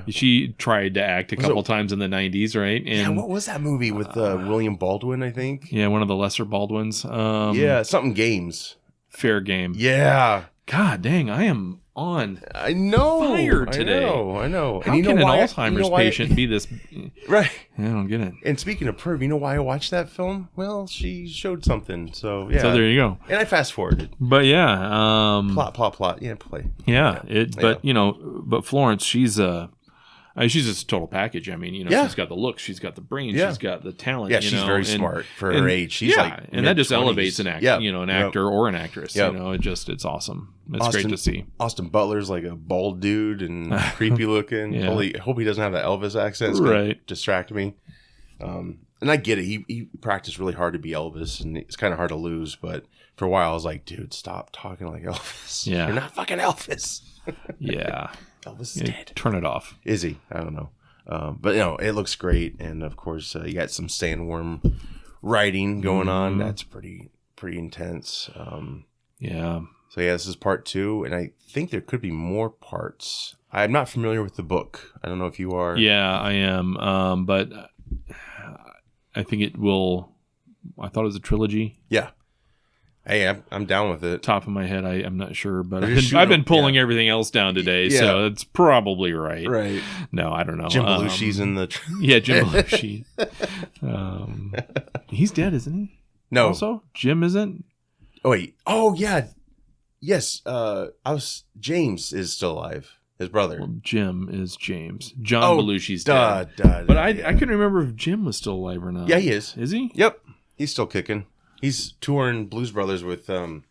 She tried to act a couple times in the 90s, right? And what was that movie with William Baldwin, I think? Yeah, one of the lesser Baldwins. Something Games. Fair Game. Yeah. God dang, I am on fire today. I know. How can an Alzheimer's patient be this? Right. I don't get it. And speaking of perv, you know why I watched that film? Well, she showed something. So, yeah. So there you go. And I fast forwarded. But Plot. Yeah, play. Yeah. But Florence, she's just a total package. I mean, she's got the look, she's got the brain, she's got the talent. Yeah, she's very smart for her age. She's and that just elevates an actor or an actress. It's awesome. It's great to see. Austin Butler's like a bald dude and creepy looking. I hope he doesn't have that Elvis accent. It's gonna distract me. And I get it. He practiced really hard to be Elvis, and it's kind of hard to lose. But for a while, I was like, dude, stop talking like Elvis. Yeah, you're not fucking Elvis. Yeah. Elvis is dead. Turn it off. Is he? I don't know. But it looks great, and of course you got some sandworm writing going on. That's pretty intense. So this is part 2, and I think there could be more parts. I'm not familiar with the book. I don't know if you are. Yeah, I am. But I think it will. I thought it was a trilogy. Yeah. Hey, I'm down with it. Top of my head, I'm not sure, but I've been pulling everything else down today, so it's probably right. Right. No, I don't know. Jim Belushi's in the... Jim Belushi. He's dead, isn't he? No. Also? Jim isn't? Oh, wait. Oh, yeah. Yes. James is still alive. His brother. Well, Jim is James. John Belushi's dead. But I couldn't remember if Jim was still alive or not. Yeah, he is. Is he? Yep. He's still kicking. He's touring Blues Brothers with he Dan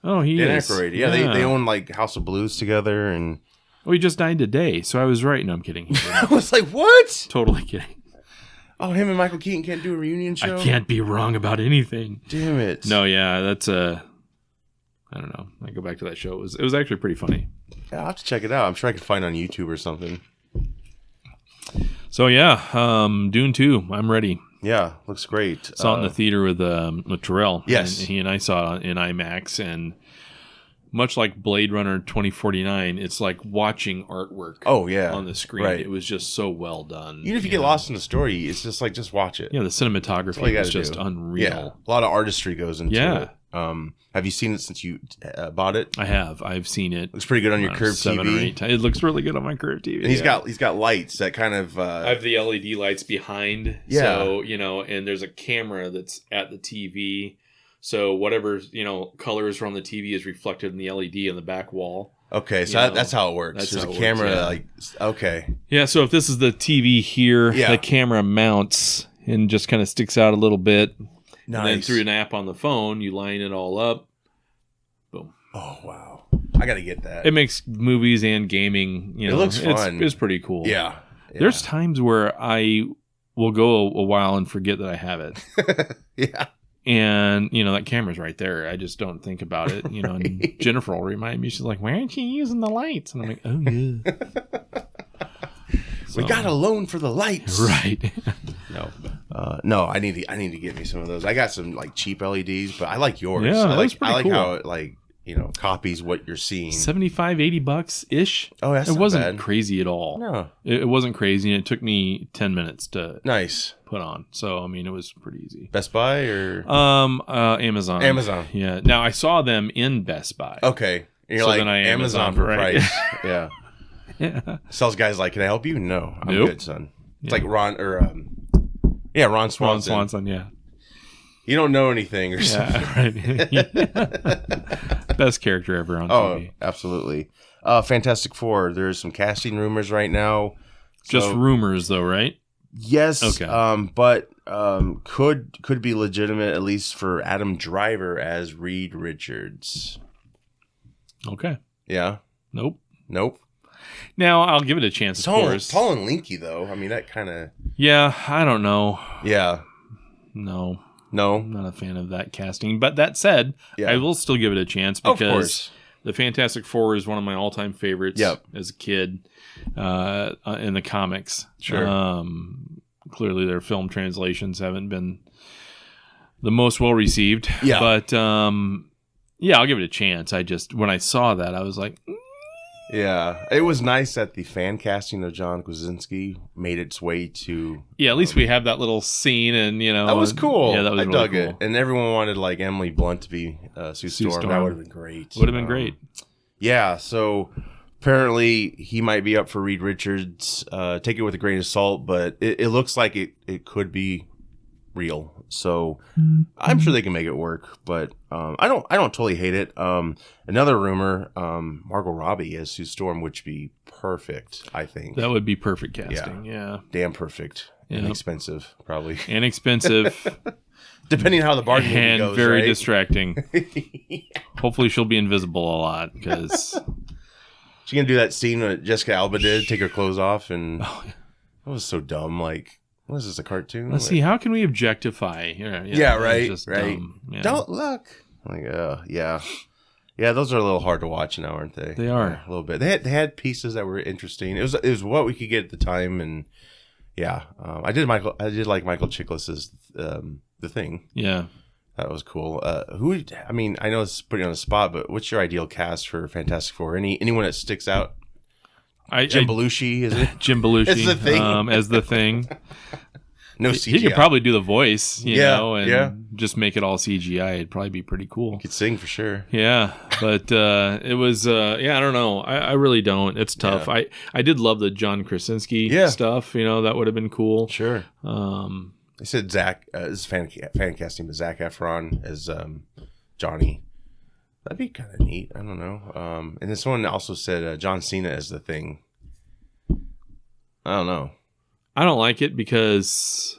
is. Aykroyd. Yeah, they own like House of Blues together, and he just died today, so I was right. No, I'm kidding. I was like, what? Totally kidding. Oh, him and Michael Keaton can't do a reunion show? I can't be wrong about anything. Damn it. No, yeah, that's I don't know. I go back to that show. It was actually pretty funny. Yeah, I'll have to check it out. I'm sure I could find it on YouTube or something. So Dune 2, I'm ready. Yeah, looks great. Saw it in the theater with Terrell. Yes. And he and I saw it in IMAX, and much like Blade Runner 2049, it's like watching artwork on the screen. Right. It was just so well done. Even if you get lost in the story, it's just like, just watch it. Yeah, the cinematography is just unreal. Yeah, a lot of artistry goes into it. Have you seen it since you bought it? I have. I've seen it. Looks pretty good on your curved 7 or TV. 8 times. It looks really good on my curved TV. And he's got lights that kind of. I have the LED lights behind. Yeah. So, and there's a camera that's at the TV. So whatever, colors are on the TV is reflected in the LED on the back wall. Okay, so that's how it works. There's a camera, okay. Yeah, so if this is the TV here, the camera mounts and just kind of sticks out a little bit. Nice. And then through an app on the phone, you line it all up. Boom. Oh, wow. I got to get that. It makes movies and gaming, it looks fun. It's pretty cool. Yeah. There's times where I will go a while and forget that I have it. Yeah. And, that camera's right there. I just don't think about it, right. And Jennifer will remind me. She's like, why aren't you using the lights? And I'm like, oh, yeah. We got a loan for the lights. Right. No, I need to get me some of those. I got some cheap LEDs, but I like yours. Yeah, I like cool. how it copies what you're seeing. $75-$80-ish. Oh, that's it wasn't bad. Crazy at all. No, it wasn't crazy, and it took me 10 minutes to put on. So it was pretty easy. Best Buy or Amazon. Amazon. Yeah. Now I saw them in Best Buy. Okay, and you're then I Amazon for right? price. Yeah. Yeah. Sales guys can I help you? No, I'm good, son. It's like Ron Ron Swanson. Ron Swanson, yeah. You don't know anything or something. Right. Best character ever on TV. Oh, absolutely. Fantastic Four. There's some casting rumors right now. Just rumors, though, right? Yes. Okay. But could be legitimate, at least for Adam Driver as Reed Richards. Okay. Yeah. Nope. Now, I'll give it a chance, of course. Tall and linky, though. I mean, that kind of... Yeah, I don't know. Yeah. No. I'm not a fan of that casting. But that said, I will still give it a chance because the Fantastic Four is one of my all-time favorites as a kid in the comics. Sure. Clearly, their film translations haven't been the most well-received. Yeah. But, I'll give it a chance. When I saw that, I was like... Yeah, it was nice that the fan casting of John Krasinski made its way to... Yeah, at least we have that little scene, and that was cool. Yeah, that was I really dug cool. it. And everyone wanted Emily Blunt to be Sue Storm. That would have been great. Would have been great. Yeah, so apparently he might be up for Reed Richards. Take it with a grain of salt, but it looks like it could be real. So I'm sure they can make it work, but I don't totally hate it. Another rumor, Margot Robbie as Sue Storm would be perfect, I think. That would be perfect casting, yeah. Damn perfect. Yeah. Inexpensive, probably. Inexpensive. Depending how the Barbie movie and goes, very right? distracting. Hopefully she'll be invisible a lot, because... She gonna do that scene that Jessica Alba did, take her clothes off, and that was so dumb, what is this, a cartoon? Let's see, how can we objectify? Yeah, right. Dumb. Yeah. Don't look. Yeah. Yeah, those are a little hard to watch now, aren't they? They are. A little bit. They had pieces that were interesting. It was what we could get at the time, and I did like Michael Chiklis's The Thing. Yeah. That was cool. I know it's putting you on the spot, but what's your ideal cast for Fantastic Four? Anyone that sticks out? Jim Belushi, is it? Jim Belushi as the Thing. As the Thing. No CGI. He could probably do the voice, you know, and yeah. just make it all CGI. It'd probably be pretty cool. He could sing for sure. Yeah, but it was, I don't know. I really don't. It's tough. Yeah. I did love the John Krasinski stuff. That would have been cool. Sure. They said Zach, this is fan casting, but Zac Efron as Johnny. That'd be kind of neat. I don't know. And then someone also said John Cena as the Thing. I don't know. I don't like it because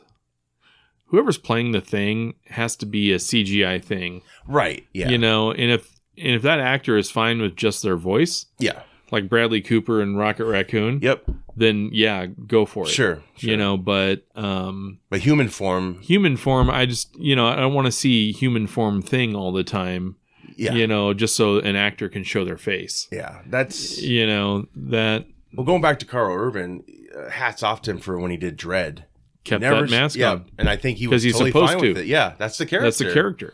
whoever's playing the Thing has to be a CGI thing. Right. Yeah. And if that actor is fine with just their voice. Yeah. Like Bradley Cooper and Rocket Raccoon. Yep. Then go for it. Sure. But human form. I just, I don't want to see human form Thing all the time. Yeah. Just so an actor can show their face. Yeah. That's, that. Well, going back to Carl Urban, hats off to him for when he did Dredd. Kept that mask on. And I think he was totally fine with it. Yeah, that's the character. That's the character.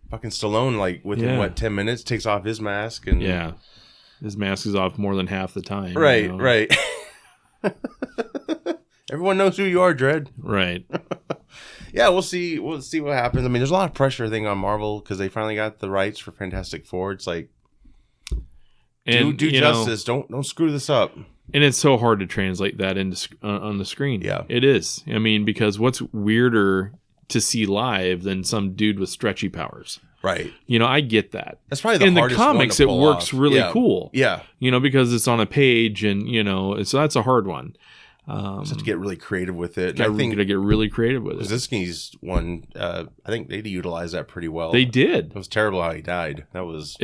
Fucking Stallone, within 10 minutes, takes off his mask. And yeah. His mask is off more than half the time. Right, right. Everyone knows who you are, Dredd. Right. yeah, we'll see. We'll see what happens. I mean, there's a lot of pressure, I think, on Marvel because they finally got the rights for Fantastic Four. It's like, do justice. Don't screw this up. And it's so hard to translate that into on the screen. Yeah, it is. I mean, because what's weirder to see live than some dude with stretchy powers? Right. I get that. That's probably in the hardest comics. one to it pull works off. really cool. Yeah. Because it's on a page, and so that's a hard one. Just have to get really creative with it. I think to get really creative with it. Krasinski's one, I think they utilized that pretty well. They did. It was terrible how he died. That was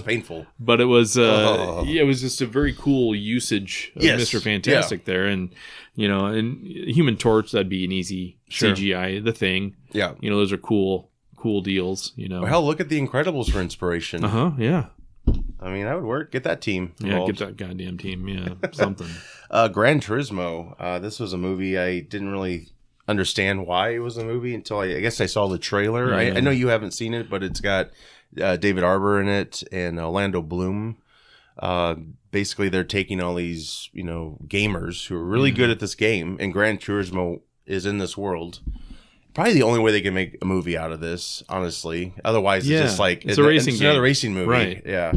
painful. But it was it was just a very cool usage of Mr. Fantastic there, and and Human Torch, that'd be an easy CGI. The Thing, those are cool deals. Well, hell, look at The Incredibles for inspiration. Yeah. I mean, that would work. Get that team involved. Yeah, get that goddamn team. Yeah, something. Gran Turismo. This was a movie I didn't really understand why it was a movie until I guess I saw the trailer. Yeah. I know you haven't seen it, but it's got David Harbour in it and Orlando Bloom. Basically, they're taking all these gamers who are really good at this game, and Gran Turismo is in this world. Probably the only way they can make a movie out of this, honestly. Otherwise, it's just like it's a racing game. Another racing movie, right? Yeah.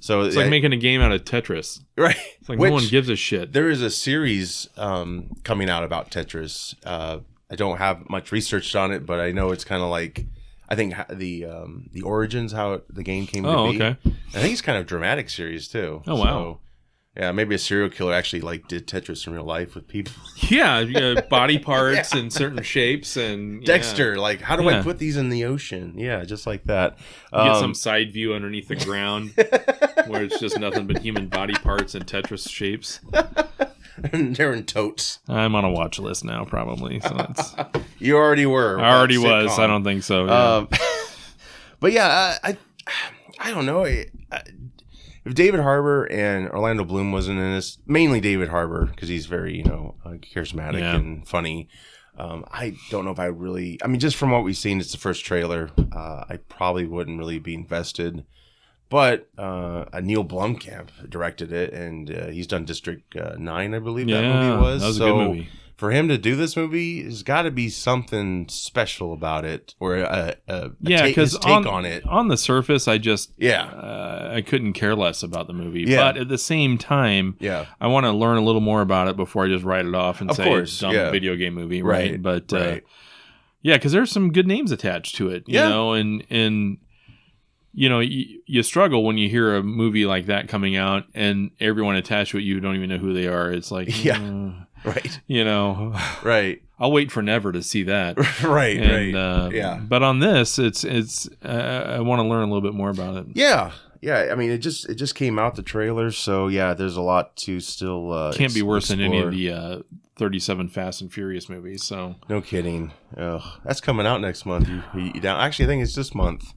So it's like making a game out of Tetris, right? It's like no one gives a shit. There is a series coming out about Tetris. I don't have much research on it, but I know it's kind of like I think the origins, how the game came to be. Okay. I think it's kind of a dramatic series too. Oh wow. So, yeah, maybe a serial killer actually did Tetris in real life with people. Yeah, body parts and certain shapes and Dexter. Like, how do I put these in the ocean? Yeah, just like that. You get some side view underneath the ground where it's just nothing but human body parts and Tetris shapes. They're in totes. I'm on a watch list now, probably. So that's... You already were. I already was. I don't think so. Yeah. But yeah, I don't know. If David Harbour and Orlando Bloom wasn't in this, mainly David Harbour because he's very, charismatic and funny. I don't know if I really. I mean, just from what we've seen, it's the first trailer. I probably wouldn't really be invested. But Neil Blomkamp directed it, and he's done District 9, I believe that movie was. That was a good movie. For him to do this movie, there's got to be something special about it, or his take on it. On the surface, I just I couldn't care less about the movie. Yeah. But at the same time, I want to learn a little more about it before I just write it off and say it's a dumb video game movie, right? But because there's some good names attached to it, you know, and you struggle when you hear a movie like that coming out and everyone attached to it, you don't even know who they are. It's like, right. Right. I'll wait for never to see that. Right. But on this, it's I want to learn a little bit more about it. Yeah. I mean, it just came out, the trailer, so there's a lot to still can't be worse than any of the 37 Fast and Furious movies. So no kidding. That's coming out next month. Actually, I think it's this month.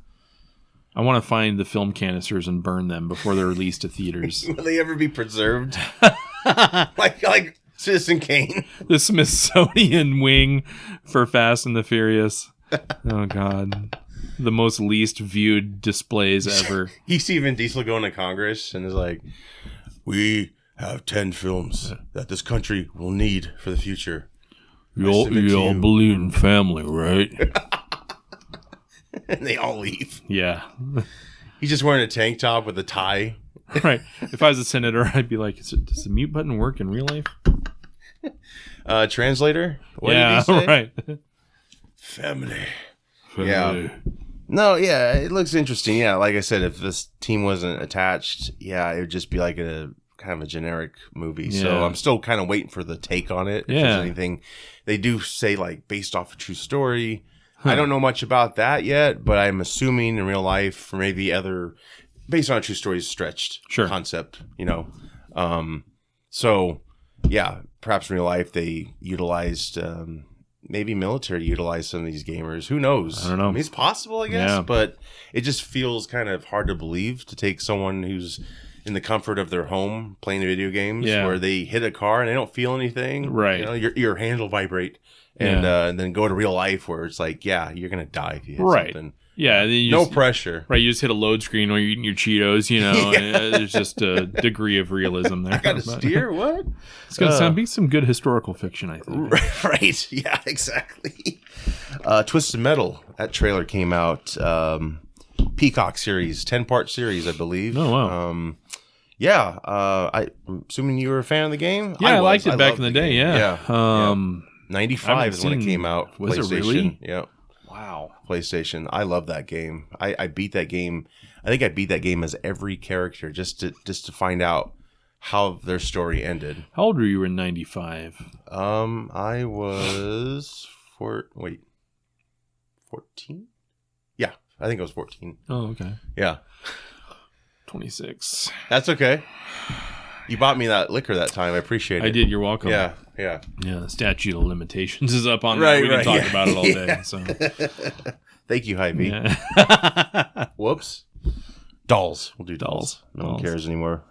I want to find the film canisters and burn them before they're released to theaters. Will they ever be preserved? like Citizen Kane. The Smithsonian wing for Fast and the Furious. Oh, God. The most least viewed displays ever. You see Vin Diesel going to Congress and is like, we have 10 films that this country will need for the future. You all believe in family, right? And they all leave. Yeah. He's just wearing a tank top with a tie. Right. If I was a senator, I'd be like, does the mute button work in real life? Translator? What did he say? Right. Family. Yeah. No, it looks interesting. Yeah, like I said, if this team wasn't attached, it would just be like a kind of a generic movie. Yeah. So I'm still kind of waiting for the take on it. If there's anything. They do say like based off a true story. I don't know much about that yet, but I'm assuming in real life, or maybe other based on a true story stretched concept, So, perhaps in real life they utilized, maybe military utilized some of these gamers. Who knows? I don't know. I mean, it's possible, I guess, but it just feels kind of hard to believe to take someone who's in the comfort of their home playing video games where they hit a car and they don't feel anything. Right. Your hand will vibrate. And then go to real life where it's like, you're going to die if you hit something. Yeah, then you No just, pressure. right? You just hit a load screen while you're eating your Cheetos, you know. And there's just a degree of realism there. I got to steer. What? It's gonna be some good historical fiction, I think. Right. Yeah. Exactly. Twisted Metal. That trailer came out. Peacock series, 10-part series, I believe. Oh wow. Yeah. I'm assuming you were a fan of the game. Yeah, I liked it back in the day. Yeah. Yeah. 95 is when it came out. Was it PlayStation. really? Yeah. Wow. PlayStation. I love that game. I beat that game. I think I beat that game as every character just to find out how their story ended. How old were you in 95? I was 14. Yeah, I think I was 14. Oh, okay. Yeah. 26. That's okay. You bought me that liquor that time. I appreciate it. I did. You're welcome. Yeah. Yeah, the statute of limitations is up on Right, that. We can talk yeah. about it all day. So. Thank you, Hy-Vee. Yeah. Whoops. Dolls. We'll do dolls. No one Dolls. cares anymore.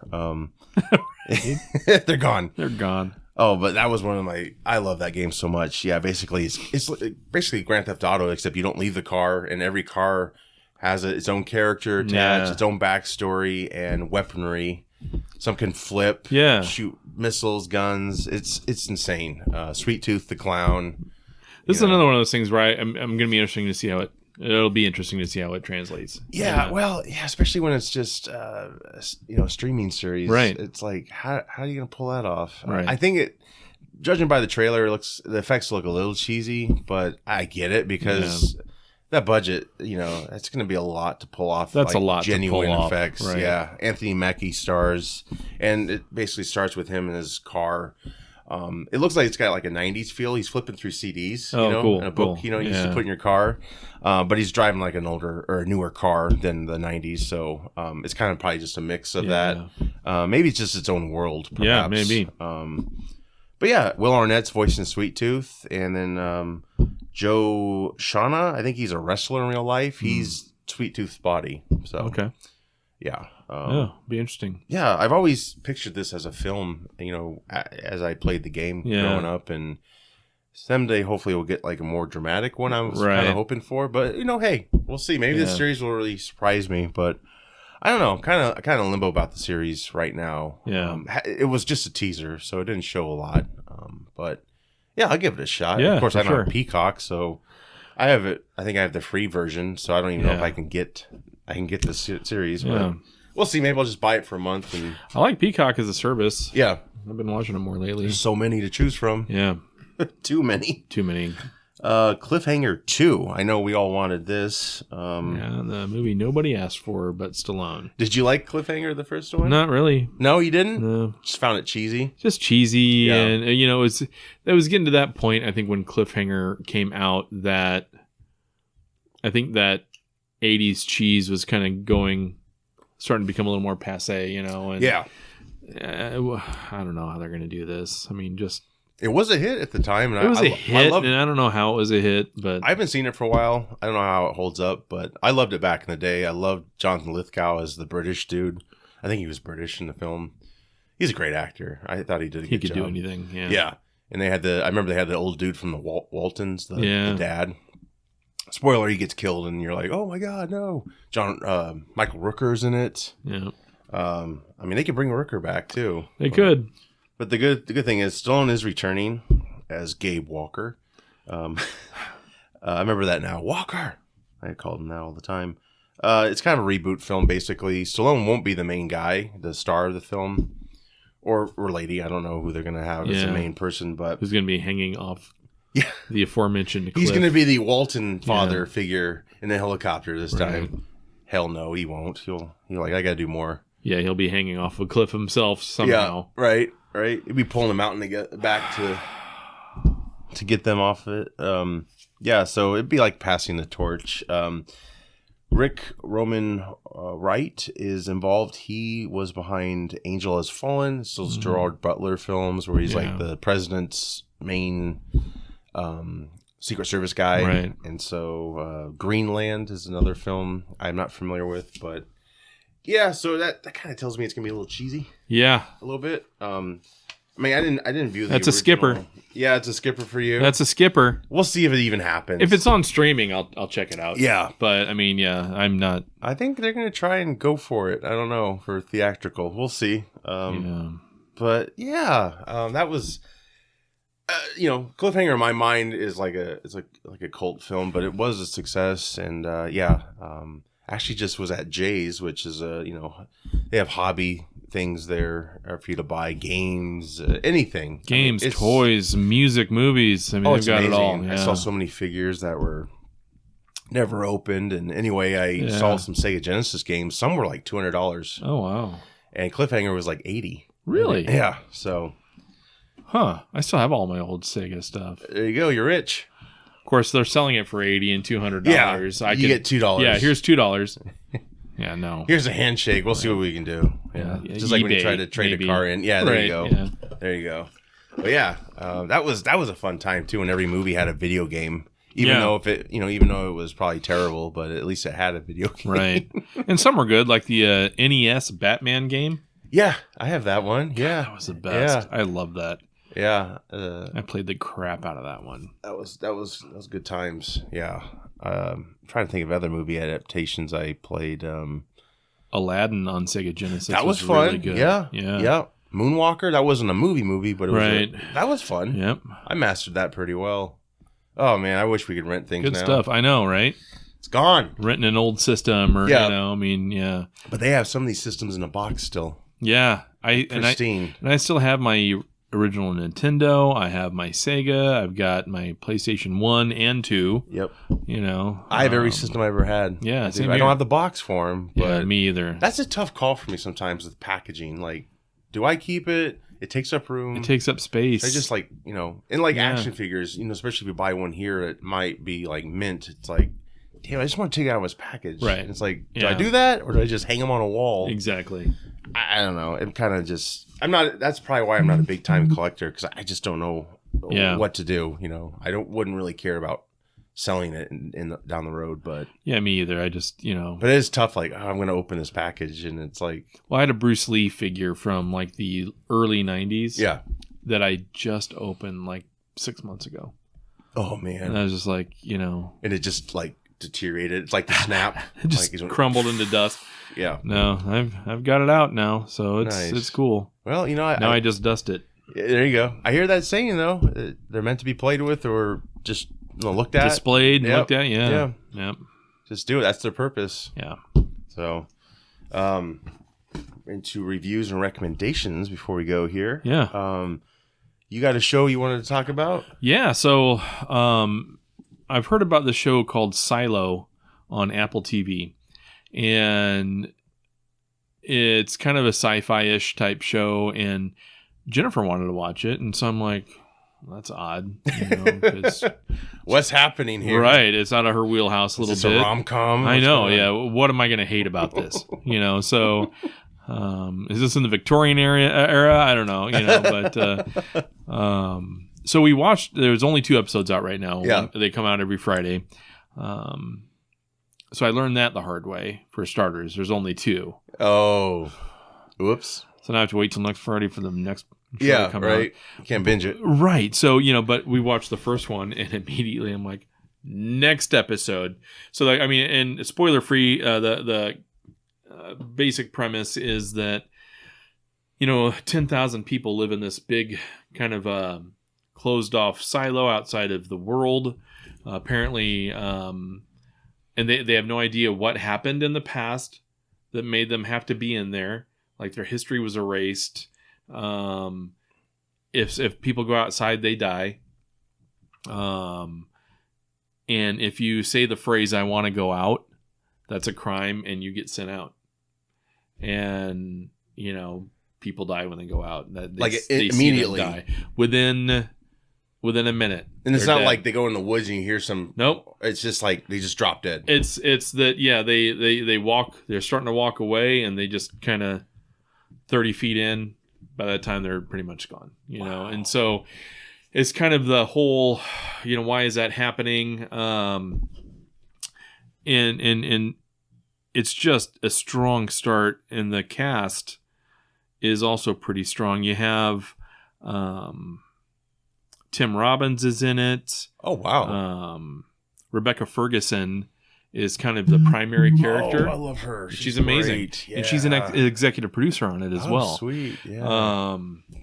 They're gone. They're gone. Oh, but that was one of my. I love that game so much. Yeah, basically, it's basically Grand Theft Auto, except you don't leave the car, and every car has its own character attached, its own backstory and weaponry. Some can flip, shoot missiles, guns. It's insane. Sweet Tooth the Clown. This is another one of those things where I'm going to be interesting to see how it'll be interesting to see how it translates. Yeah, well, yeah, especially when it's just a streaming series. Right. It's like how are you going to pull that off? Right. I think judging by the trailer, the effects look a little cheesy, but I get it because that budget, it's going to be a lot to pull off. That's a lot genuine to pull effects. Off. Right. Yeah, Anthony Mackie stars, and it basically starts with him in his car. It looks like it's got like a 90s feel. He's flipping through CDs, cool, in a book, cool. you used to put in your car. But he's driving like an older or a newer car than the 90s. So it's kind of probably just a mix of that. Maybe it's just its own world, perhaps. Yeah, maybe. But yeah, Will Arnett's voicing Sweet Tooth. And then Joe Shauna, I think he's a wrestler in real life. He's Sweet Tooth's body. So okay. Yeah. Be interesting. Yeah, I've always pictured this as a film, as I played the game growing up, and someday hopefully we'll get like a more dramatic one I was kind of hoping for, but hey, we'll see. Maybe this series will really surprise me, but I don't know, kind of limbo about the series right now. Yeah. It was just a teaser, so it didn't show a lot, but yeah, I'll give it a shot. Yeah, of course, I don't sure. have Peacock, so I have it. I think I have the free version, so I don't even know if I can get this series, but we'll see. Maybe I'll just buy it for a month. And I like Peacock as a service. Yeah. I've been watching it more lately. There's so many to choose from. Yeah. Too many. Cliffhanger 2. I know we all wanted this. The movie nobody asked for but Stallone. Did you like Cliffhanger, the first one? Not really. No, you didn't? No. Just found it cheesy? Just cheesy. And, it was getting to that point, I think, when Cliffhanger came out that I think that 80s cheese was kind of starting to become a little more passé, and I don't know how they're going to do this. I mean, it was a hit at the time. And it was a hit, and I don't know how it was a hit, but I haven't seen it for a while. I don't know how it holds up, but I loved it back in the day. I loved Jonathan Lithgow as the British dude. I think he was British in the film. He's a great actor. I thought he did a good job. He could do anything. Yeah. And I remember they had the old dude from the Waltons, the dad. Spoiler, he gets killed, and you're like, oh my god, no. Michael Rooker's in it. Yeah. I mean, they could bring Rooker back too. They could. But the good thing is Stallone is returning as Gabe Walker. I remember that now. Walker! I called him that all the time. It's kind of a reboot film, basically. Stallone won't be the main guy, the star of the film. Or lady. I don't know who they're going to have as the main person, but who's going to be hanging off the aforementioned cliff. He's going to be the Walton father figure in the helicopter this time. Hell no, he won't. He'll like, I got to do more. Yeah, he'll be hanging off a cliff himself somehow. Yeah, right. He'll be pulling them out and to get back to get them off of it. So it'd be like passing the torch. Rick Roman Wright is involved. He was behind Angel Has Fallen. It's those Gerard Butler films where he's like the president's main Secret Service guy. Right. And so Greenland is another film I'm not familiar with, but yeah, so that kind of tells me it's going to be a little cheesy. Yeah. A little bit. I mean, I didn't view the That's a original. skipper. Yeah, it's a skipper for you. That's a skipper. We'll see if it even happens. If it's on streaming, I'll check it out. Yeah. But I mean, yeah, I'm not. I think they're gonna try and go for it. I don't know, for theatrical. We'll see. But yeah, that was. Cliffhanger in my mind is like a cult film, but it was a success, and actually just was at Jay's, which is they have hobby things there for you to buy, games, anything, toys, music, movies. I mean, they've got amazing. it all. Yeah. I saw so many figures that were never opened, and anyway, I saw some Sega Genesis games. Some were like $200. Oh wow! And Cliffhanger was like $80. Really? Yeah. So. Huh. I still have all my old Sega stuff. There you go. You're rich. Of course, they're selling it for $80 and $200. Yeah, you get $2. Yeah, here's $2. Yeah, no. Here's a handshake. We'll see what we can do. Yeah. Just like when you try to trade a car in. Yeah, there you go. Yeah. There you go. But yeah, that was a fun time too. When every movie had a video game, even though it was probably terrible, but at least it had a video game. Right. And some were good, like the NES Batman game. Yeah, I have that one. Yeah, that was the best. Yeah. I love that. Yeah, I played the crap out of that one. That was good times. Yeah, trying to think of other movie adaptations I played. Aladdin on Sega Genesis. That was fun. Really good. Yeah. Moonwalker. That wasn't a movie, but it was that was fun. Yep, I mastered that pretty well. Oh man, I wish we could rent things. Good now. stuff. I know, right? It's gone. Renting an old system, or I mean, yeah. But they have some of these systems in a box still. Yeah, pristine. And I still have my original Nintendo. I have my Sega. I've got my PlayStation 1 and 2. Yep. I have every system I ever had. Yeah, I don't have the box for them. But yeah, me either. That's a tough call for me sometimes with packaging. Like, do I keep it? It takes up room. It takes up space. I just and like action figures, especially if you buy one here, it might be like mint. It's like, damn, I just want to take it out of its package. Right. And it's like, do I do that, or do I just hang them on a wall? Exactly. I don't know. It kind of just. I'm not. That's probably why I'm not a big time collector, because I just don't know what to do. I wouldn't really care about selling it down the road. But yeah, me either. I just But it is tough. Like, I'm going to open this package, and it's like. Well, I had a Bruce Lee figure from like the early '90s. Yeah. That I just opened like 6 months ago. Oh man. And I was just like, And it just like deteriorated. It's like the snap. It just crumbled into dust. Yeah. No, I've got it out now, so it's cool. Well, I just dust it. There you go. I hear that saying though. They're meant to be played with or just looked at, displayed, looked at. Yeah. Yep. Just do it. That's their purpose. Yeah. So, into reviews and recommendations before we go here. Yeah. You got a show you wanted to talk about? Yeah. So, I've heard about the show called Silo on Apple TV. And it's kind of a sci-fi-ish type show, and Jennifer wanted to watch it, and so I'm like, well, that's odd. 'Cause what's happening here? Right, it's out of her wheelhouse a little bit. A rom-com? I know, yeah. What am I going to hate about this? So is this in the Victorian era? I don't know, but so we watched. There's only 2 episodes out right now. Yeah. They come out every Friday. So I learned that the hard way. For starters, there's only 2. Oh, whoops! So now I have to wait till next Friday for the next show to come out. You can't binge it. Right. So but we watched the first one, and immediately I'm like, next episode. So and spoiler free. The basic premise is that 10,000 people live in this big kind of closed off silo outside of the world. Apparently. And they have no idea what happened in the past that made them have to be in there. Like their history was erased. If people go outside, they die. And if you say the phrase, "I want to go out," that's a crime and you get sent out. And, people die when they go out. They immediately. die. Within a minute. And it's not like they go in the woods and you hear some. Nope. It's just like they just drop dead. It's that they walk. They're starting to walk away, and they just kind of 30 feet in. By that time, they're pretty much gone. Wow. And so it's kind of the whole. Why is that happening? And it's just a strong start, and the cast is also pretty strong. You have. Tim Robbins is in it. Oh, wow. Rebecca Ferguson is kind of the primary character. Oh, I love her. She's amazing. Yeah. And she's an executive producer on it as well. Sweet. Yeah.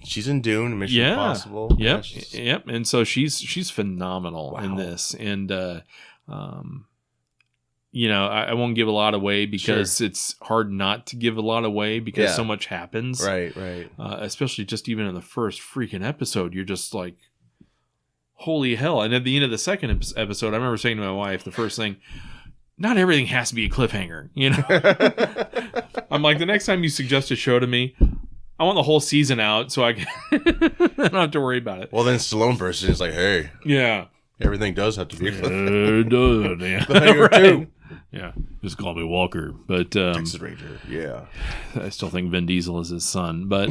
She's in Dune, Mission Impossible. Yep. Yep. And so she's phenomenal in this. And, you know, I won't give a lot away because it's hard not to give a lot away because so much happens. Right. Especially just even in the first freaking episode, you're just like, holy hell. And at the end of the second episode, I remember saying to my wife, the first thing, not everything has to be a cliffhanger, you know? I'm like, the next time you suggest a show to me, I want the whole season out so I don't have to worry about it. Well, then Stallone person is like, hey. Yeah. Everything does have to be a cliffhanger. It does, yeah. Cliffhanger too. Yeah. Just call me Walker. But Texas Ranger. Yeah. I still think Vin Diesel is his son. But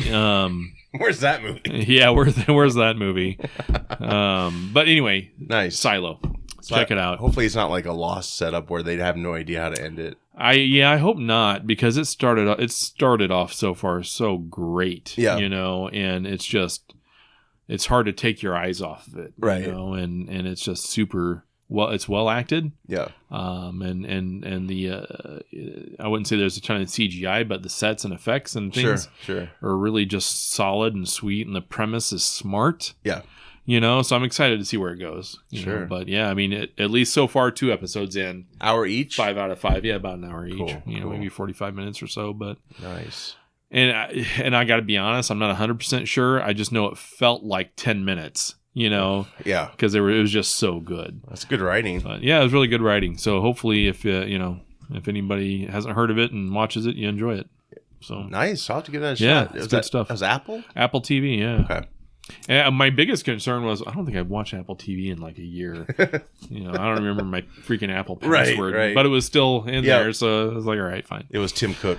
where's that movie? Yeah, where's that movie? But anyway, nice. Silo. Check it out. Hopefully it's not like a lost setup where they'd have no idea how to end it. I hope not, because it started off so far so great. Yeah. You know, and it's hard to take your eyes off of it. Right. You know, and it's just super it's well acted. Yeah. And the I wouldn't say there's a ton of CGI, but the sets and effects and things sure. are really just solid and sweet, and the premise is smart. Yeah. You know, so I'm excited to see where it goes. You know? But yeah, I mean, at least so far, 2 episodes in. Hour each? 5 out of 5. Yeah, about an hour each. Cool, you know, maybe 45 minutes or so. But nice. And I got to be honest, I'm not 100% sure. I just know it felt like 10 minutes. You know, yeah, because it was just so good. That's good writing. But yeah, it was really good writing. So hopefully, if if anybody hasn't heard of it and watches it, you enjoy it. So nice. I'll have to give that a shot. Yeah, it's good stuff. That was Apple TV. Yeah. Okay. And my biggest concern was I don't think I've watched Apple TV in like a year. You know, I don't remember my freaking Apple password, right. but it was still in there, so I was like, all right, fine. It was Tim Cook.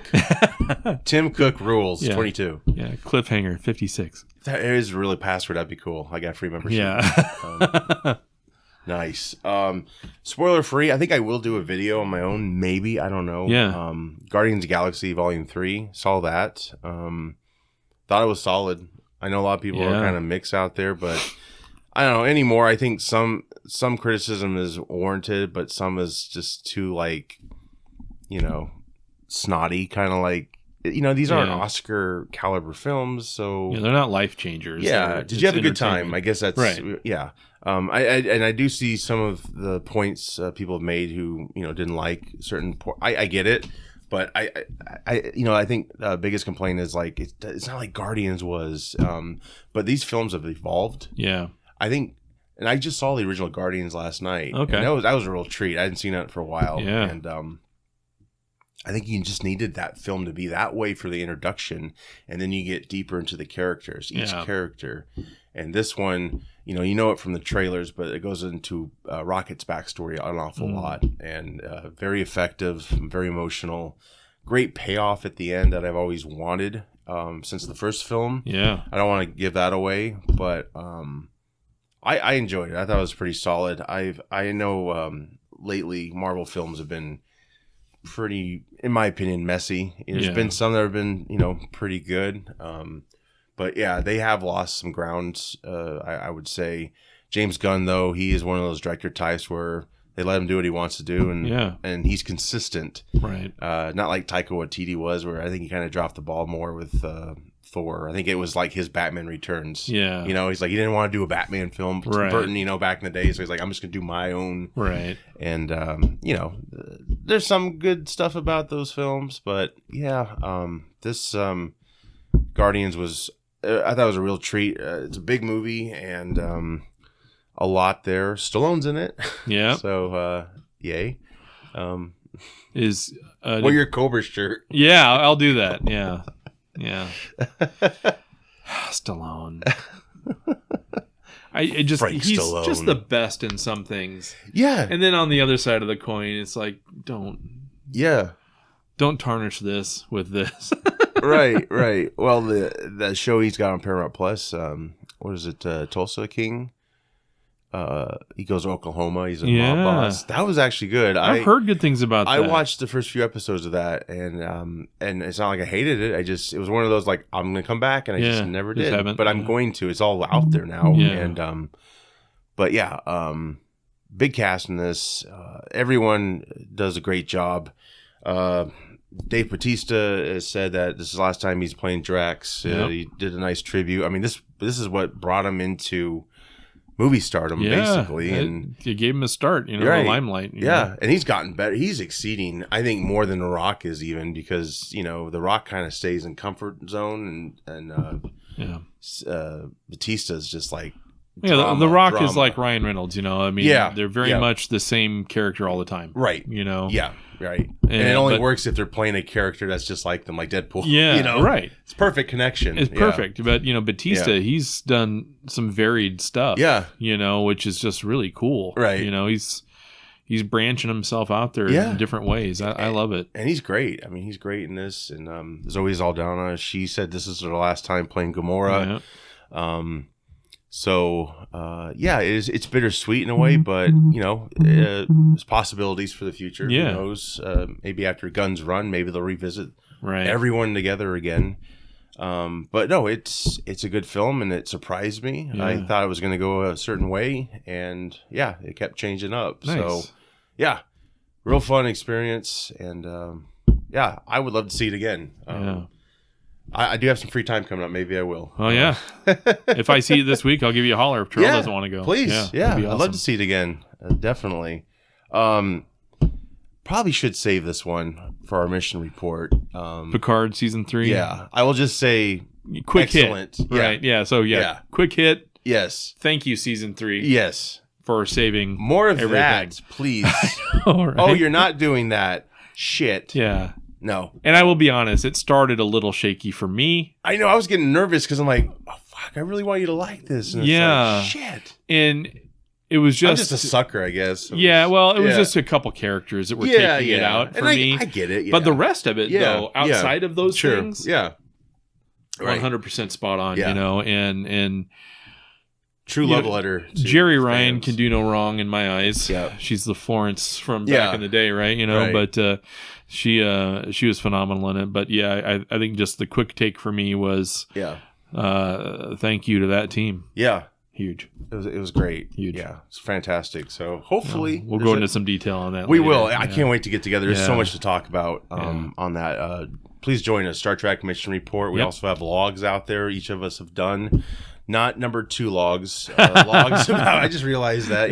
Tim Cook rules 22. Yeah, Cliffhanger 56. If that is really password, that'd be cool. I got free membership. Yeah. Nice. Spoiler free. I think I will do a video on my own. Maybe, I don't know. Yeah. Guardians of the Galaxy Volume 3. Saw that. Thought it was solid. I know a lot of people are kind of mixed out there, but I don't know anymore. I think some criticism is warranted, but some is just too like, you know, snotty, kind of like, you know, these aren't Oscar caliber films, so they're not life changers. Yeah. Did you have a good time? I guess that's right. Yeah. I do see some of the points people have made who, you know, didn't like certain. I get it. But I think the biggest complaint is like it's not like Guardians was, but these films have evolved. Yeah, I think, and I just saw the original Guardians last night. Okay, and that was a real treat. I hadn't seen that for a while. Yeah, and I think you just needed that film to be that way for the introduction, and then you get deeper into the characters, each character. And this one, you know it from the trailers, but it goes into Rocket's backstory an awful lot, and very effective, very emotional, great payoff at the end that I've always wanted since the first film. Yeah, I don't want to give that away, but I enjoyed it. I thought it was pretty solid. I know lately Marvel films have been pretty, in my opinion, messy. There's been some that have been, you know, pretty good. But yeah, they have lost some ground. I would say James Gunn, though, he is one of those director types where they let him do what he wants to do, and he's consistent. Right. Not like Taika Waititi was, where I think he kind of dropped the ball more with Thor. I think it was like his Batman Returns. Yeah. You know, he's like, he didn't want to do a Batman film. Right. Burton, you know, back in the day, so he's like, I'm just going to do my own. Right. And, you know, there's some good stuff about those films, but yeah, this Guardians was, I thought it was a real treat. It's a big movie and a lot there. Stallone's in it. Yeah. So, yay. Wear your Cobra shirt. Yeah, I'll do that. Yeah. Yeah. Stallone. He's Stallone. just the best in some things. Yeah. And then on the other side of the coin, it's like, don't tarnish this with this. Right. Well, the show he's got on Paramount Plus, what is it, Tulsa King? he goes to Oklahoma. He's a Yeah. mob boss. That was actually good. I've heard good things about that. I watched the first few episodes of that, and it's not like I hated it. It was one of those like I'm gonna come back, and I just never did. haven't. But I'm going to. It's all out there now, Yeah. and but yeah, big cast in this. Everyone does a great job. Dave Bautista has said that this is the last time he's playing Drax. Yep. He did a nice tribute. I mean, this is what brought him into movie stardom, basically. And you gave him a start, the limelight. you Yeah, know? and he's gotten better. He's exceeding, I think, more than The Rock is even, because, The Rock kind of stays in comfort zone, and Bautista's just like drama, the Rock is drama. like Ryan Reynolds, I mean, they're very much the same character all the time. Right. Yeah. Right. And it only works if they're playing a character that's just like them, like Deadpool. Yeah, right. It's perfect connection. It's perfect. But, Bautista, he's done some varied stuff. Yeah. Which is just really cool. Right. He's branching himself out there in different ways. I love it. And he's great. I mean, he's great in this. And Zoe Saldana, she said this is her last time playing Gamora. Yeah. It's bittersweet in a way, but there's possibilities for the future. Yeah. Who knows? Maybe after Guns Run, maybe they'll revisit Right. everyone together again. But no, it's a good film, and it surprised me. Yeah. I thought it was going to go a certain way, and it kept changing up. Nice. So real fun experience, and I would love to see it again. I do have some free time coming up. Maybe I will. Oh, yeah. If I see it this week, I'll give you a holler if Terrell doesn't want to go. Please. Yeah. that'd be I'd love to see it again. Definitely. Probably should save this one for our mission report. Picard season 3. Yeah. I will just say Quick excellent. hit. Yeah. Right. Yeah. So, quick hit. Yes. Thank you, season 3. Yes. For saving More of everything. that, please. All right. Oh, you're not doing that. Shit. Yeah. No. And I will be honest, it started a little shaky for me. I know. I was getting nervous because I'm like, oh, fuck, I really want you to like this. And it's like, shit. And it was I'm just a sucker, I guess. It was just a couple characters that were taking it out for me. I get it. Yeah. But the rest of it, though, outside of those things, 100% spot on, and true love letter. To Jerry Ryan fans. can do no wrong in my eyes. Yeah. She's the Florence from back in the day, right? But she was phenomenal in it. But I think just the quick take for me was thank you to that team. Yeah. Huge. It was great. Huge. Yeah. It's fantastic. So hopefully we'll go into some detail on that. We later. will. I can't wait to get together. There's so much to talk about on that. Please join us. Star Trek Mission Report. We also have logs out there. Each of us have done. Not number 2 logs. Logs about. I just realized that.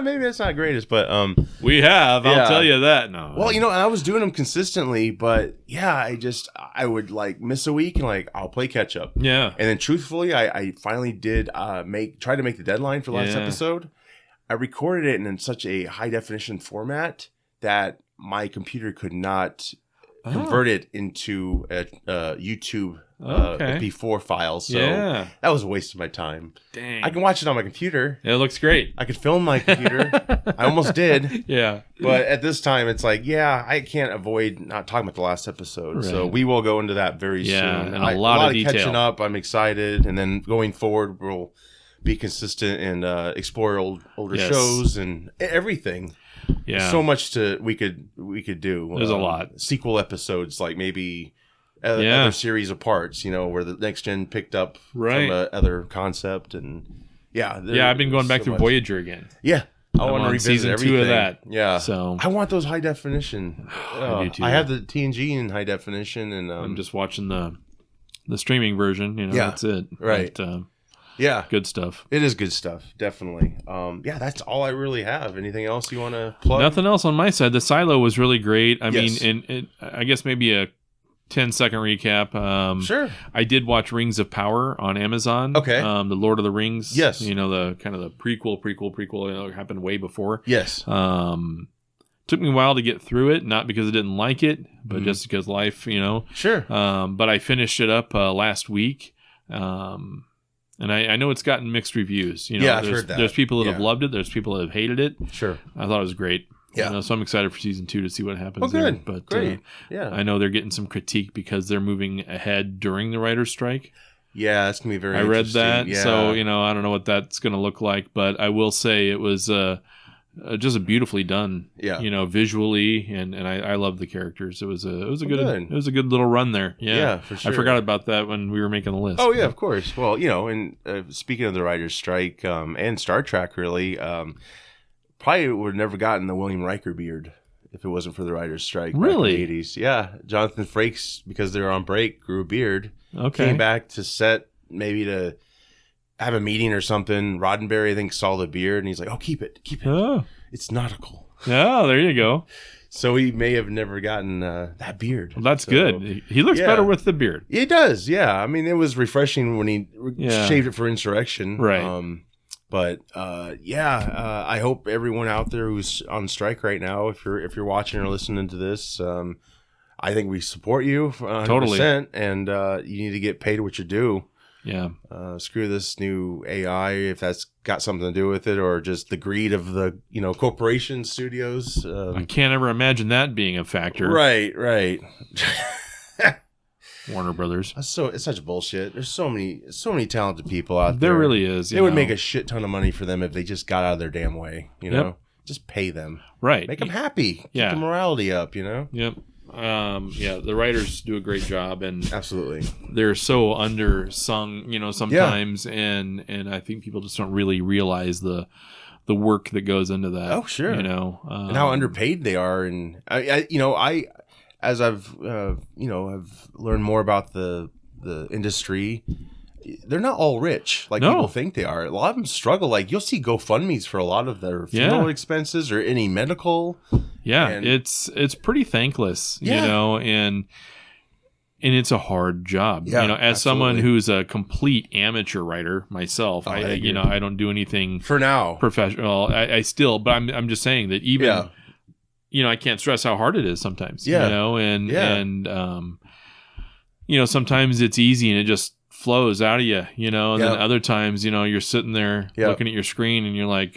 Maybe that's not greatest, but we have. I'll tell you that. No. Well, and I was doing them consistently, but I would like miss a week and like I'll play catch up. Yeah. And then truthfully, I finally did try to make the deadline for the last episode. I recorded it in such a high definition format that my computer could not convert it into a YouTube MP4 file. So that was a waste of my time. Dang. I can watch it on my computer. It looks great. I could film my computer. I almost did. Yeah. But at this time, it's like, I can't avoid not talking about the last episode. Right. So we will go into that very soon. And a lot of detail. Catching up. I'm excited. And then going forward, we'll be consistent and explore older shows and everything. Yeah. There's so much we could do. There's a lot. Sequel episodes, like maybe other series of parts, where the next gen picked up from other concept. And I've been going back through Voyager again. Yeah. I want to revisit season everything. 2 of that. Yeah. So I want those high definition. I do too. I have the TNG in high definition, and I'm just watching the streaming version. That's it. Right. But, yeah. Good stuff. It is good stuff. Definitely. That's all I really have. Anything else you want to plug? Nothing else on my side. The Silo was really great. I mean, I guess maybe a 10-second recap. Sure. I did watch Rings of Power on Amazon. Okay. The Lord of the Rings. Yes. The kind of the prequel. Happened way before. Yes. Took me a while to get through it, not because I didn't like it, but just because life, Sure. But I finished it up last week. And I know it's gotten mixed reviews. I've heard that. There's people that have loved it. There's people that have hated it. Sure. I thought it was great. Yeah. So I'm excited for season 2 to see what happens. Oh, good. There. But great. I know they're getting some critique because they're moving ahead during the writer's strike. Yeah, it's gonna be very. I read interesting. that, Yeah. so I don't know what that's going to look like, but I will say it was just a beautifully done. Yeah. Visually, and I love the characters. It was a good Good. it was a good little run there. Yeah, for sure. I forgot about that when we were making the list. Oh yeah, of course. Well, and speaking of the writers' strike and Star Trek, really, probably would have never gotten the William Riker beard if it wasn't for the writers' strike. Really? Back in the 80s. Yeah, Jonathan Frakes, because they were on break, grew a beard. Okay. Came back to set maybe to have a meeting or something. Roddenberry, I think, saw the beard and he's like, "Oh, keep it. Oh. It's nautical." Oh, there you go. So he may have never gotten that beard. Well, that's good. He looks better with the beard. He does, yeah. I mean, it was refreshing when he shaved it for Insurrection. Right. But I hope everyone out there who's on strike right now, if you're watching or listening to this, I think we support you 100%, Totally. and you need to get paid what you do. Yeah. Screw this new AI, if that's got something to do with it, or just the greed of the corporation studios. I can't ever imagine that being a factor. Right. Warner Brothers. It's such bullshit. There's so many talented people out There there. really is. It would make a shit ton of money for them if they just got out of their damn way. Just pay them. Right. Make them happy. Keep Yeah. the morality up. Yep. The writers do a great job, and Absolutely. they're so undersung, sometimes, and I think people just don't really realize the work that goes into that. Oh, sure. And how underpaid they are, and I as I've have learned more about the industry, they're not all rich like people think they are. A lot of them struggle. Like, you'll see GoFundMe's for a lot of their funeral expenses or any medical. Yeah, and it's pretty thankless, Yeah. and it's a hard job. Yeah, as someone absolutely. who's a complete amateur writer myself, I agree. I don't do anything For now. professional. I still, but I'm just saying that even I can't stress how hard it is sometimes. Yeah. And sometimes it's easy and it just flows out of you, and then other times, you're sitting there looking at your screen and you're like,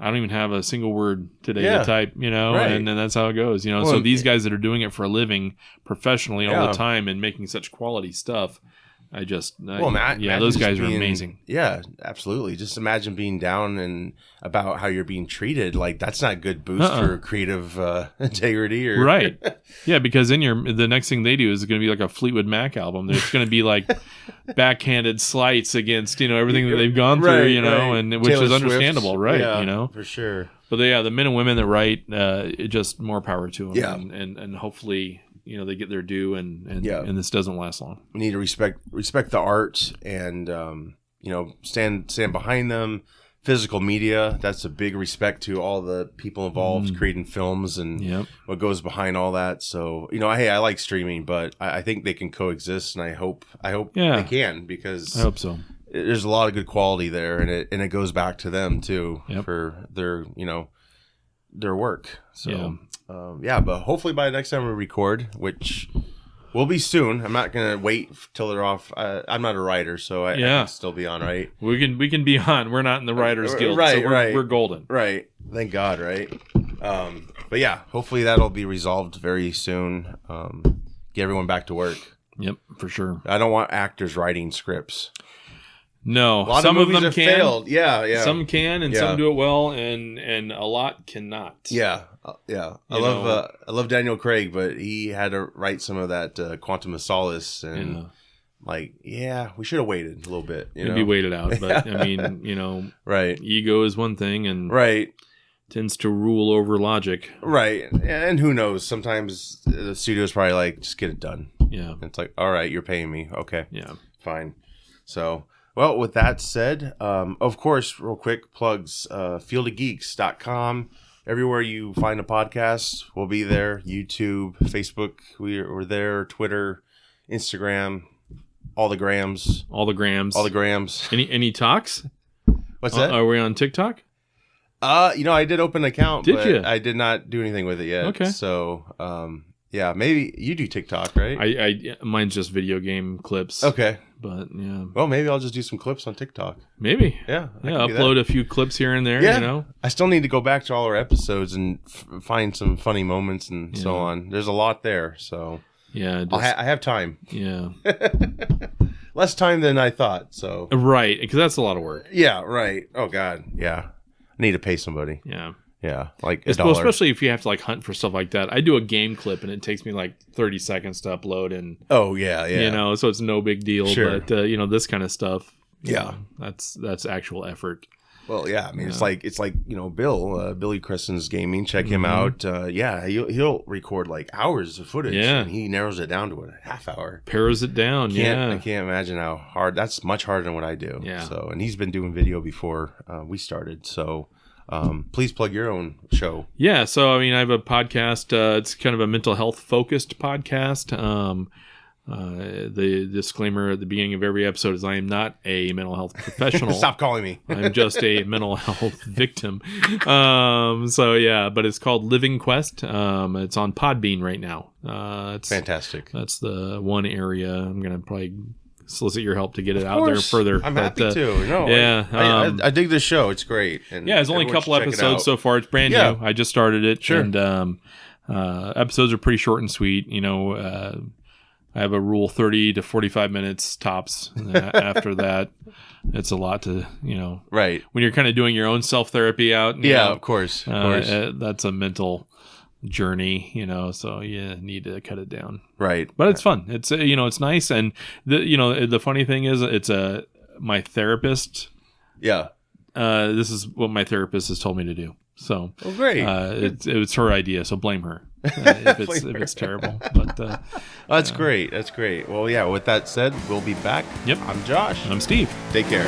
I don't even have a single word today to type, Right. and then that's how it goes, so these guys that are doing it for a living professionally all the time and making such quality stuff, those guys are amazing. Yeah, absolutely. Just imagine being down and about how you're being treated. Like, that's not good boost for creative integrity. Or Right. Yeah, because then the next thing they do is going to be like a Fleetwood Mac album. It's going to be like backhanded slights against, everything that they've gone through, and which Taylor is understandable, Swift. right? Yeah, for sure. But the men and women that write, just more power to them. Yeah. And hopefully, they get their due and this doesn't last long. We need to respect the art and stand behind them. Physical media, that's a big respect to all the people involved creating films and what goes behind all that. So hey, I like streaming, but I think they can coexist, and I hope they can, because I hope so. There's a lot of good quality there, and it goes back to them too for their their work. So but hopefully by next time we record, which will be soon. I'm not gonna wait till they're off. I'm not a writer, so I can still be on. Right? We can be on. We're not in the Writers Guild, right? so we're golden. Right. Thank God. Right. But yeah, hopefully that'll be resolved very soon. Get everyone back to work. Yep, for sure. I don't want actors writing scripts. No, A lot some of of movies them have can. failed. Yeah. Some can, and some do it well, and a lot cannot. Yeah. I love Daniel Craig, but he had to write some of that Quantum of Solace, and we should have waited a little bit. Maybe waited out, but I mean, right. Ego is one thing, and right. tends to rule over logic. Right. And who knows? Sometimes the studio's probably like, just get it done. Yeah. And it's like, all right, you're paying me. Okay. Yeah. Fine. So, well, with that said, of course, real quick plugs, fieldofgeeks.com. Everywhere you find a podcast, we'll be there. YouTube, Facebook, we're there. Twitter, Instagram, all the grams. Any talks? What's that? Are we on TikTok? I did open an account, Did but you? I did not do anything with it yet. Okay. So, maybe you do TikTok, right? I mine's just video game clips. Okay. But yeah. Well, maybe I'll just do some clips on TikTok. Maybe. Yeah. Upload a few clips here and there. Yeah. I still need to go back to all our episodes and find some funny moments and so on. There's a lot there. So Yeah. I have time. Yeah. Less time than I thought. So Right. Because that's a lot of work. yeah, right. Oh God, yeah. I need to pay somebody. Yeah. Yeah, like Well, $1. especially if you have to like hunt for stuff like that. I do a game clip and it takes me like 30 seconds to upload, and Oh yeah, yeah. you know, so it's no big deal. Sure. But you know, this kind of stuff. Yeah. That's actual effort. Well, yeah. I mean, it's like Billy Creston's Gaming. Check him out. Yeah, he'll record like hours of footage. Yeah. And he narrows it down to a half hour. Pares it down. I can't imagine how hard. That's much harder than what I do. Yeah. So, and he's been doing video before we started. So, please plug your own show. Yeah. So I mean, I have a podcast. It's kind of a mental health focused podcast. The disclaimer at the beginning of every episode is I am not a mental health professional. Stop calling me. I'm just a mental health victim. So yeah, but it's called Living Quest. It's on Podbean right now. It's Fantastic. That's the one area I'm gonna probably solicit your help to get it out there further. I'm happy to. No, yeah, I dig this show. It's great. And yeah, it's only a everyone couple should check it episodes out. so far. It's brand Yeah. new. I just started it. Sure. And episodes are pretty short and sweet. You know, I have a rule 30 to 45 minutes tops. After that, it's a lot to, you know. Right. When you're kind of doing your own self-therapy out. You Yeah, know, of course. Of course. That's a mental journey, you know, so you need to cut it down. Right. But it's fun. It's, you know, it's nice. And, the funny thing is it's my therapist. Yeah. This is what my therapist has told me to do. So Oh, great. it's her idea, so blame her if it's terrible. But That's great. That's great. Well, yeah, with that said, we'll be back. Yep. I'm Josh. I'm Steve. Take care.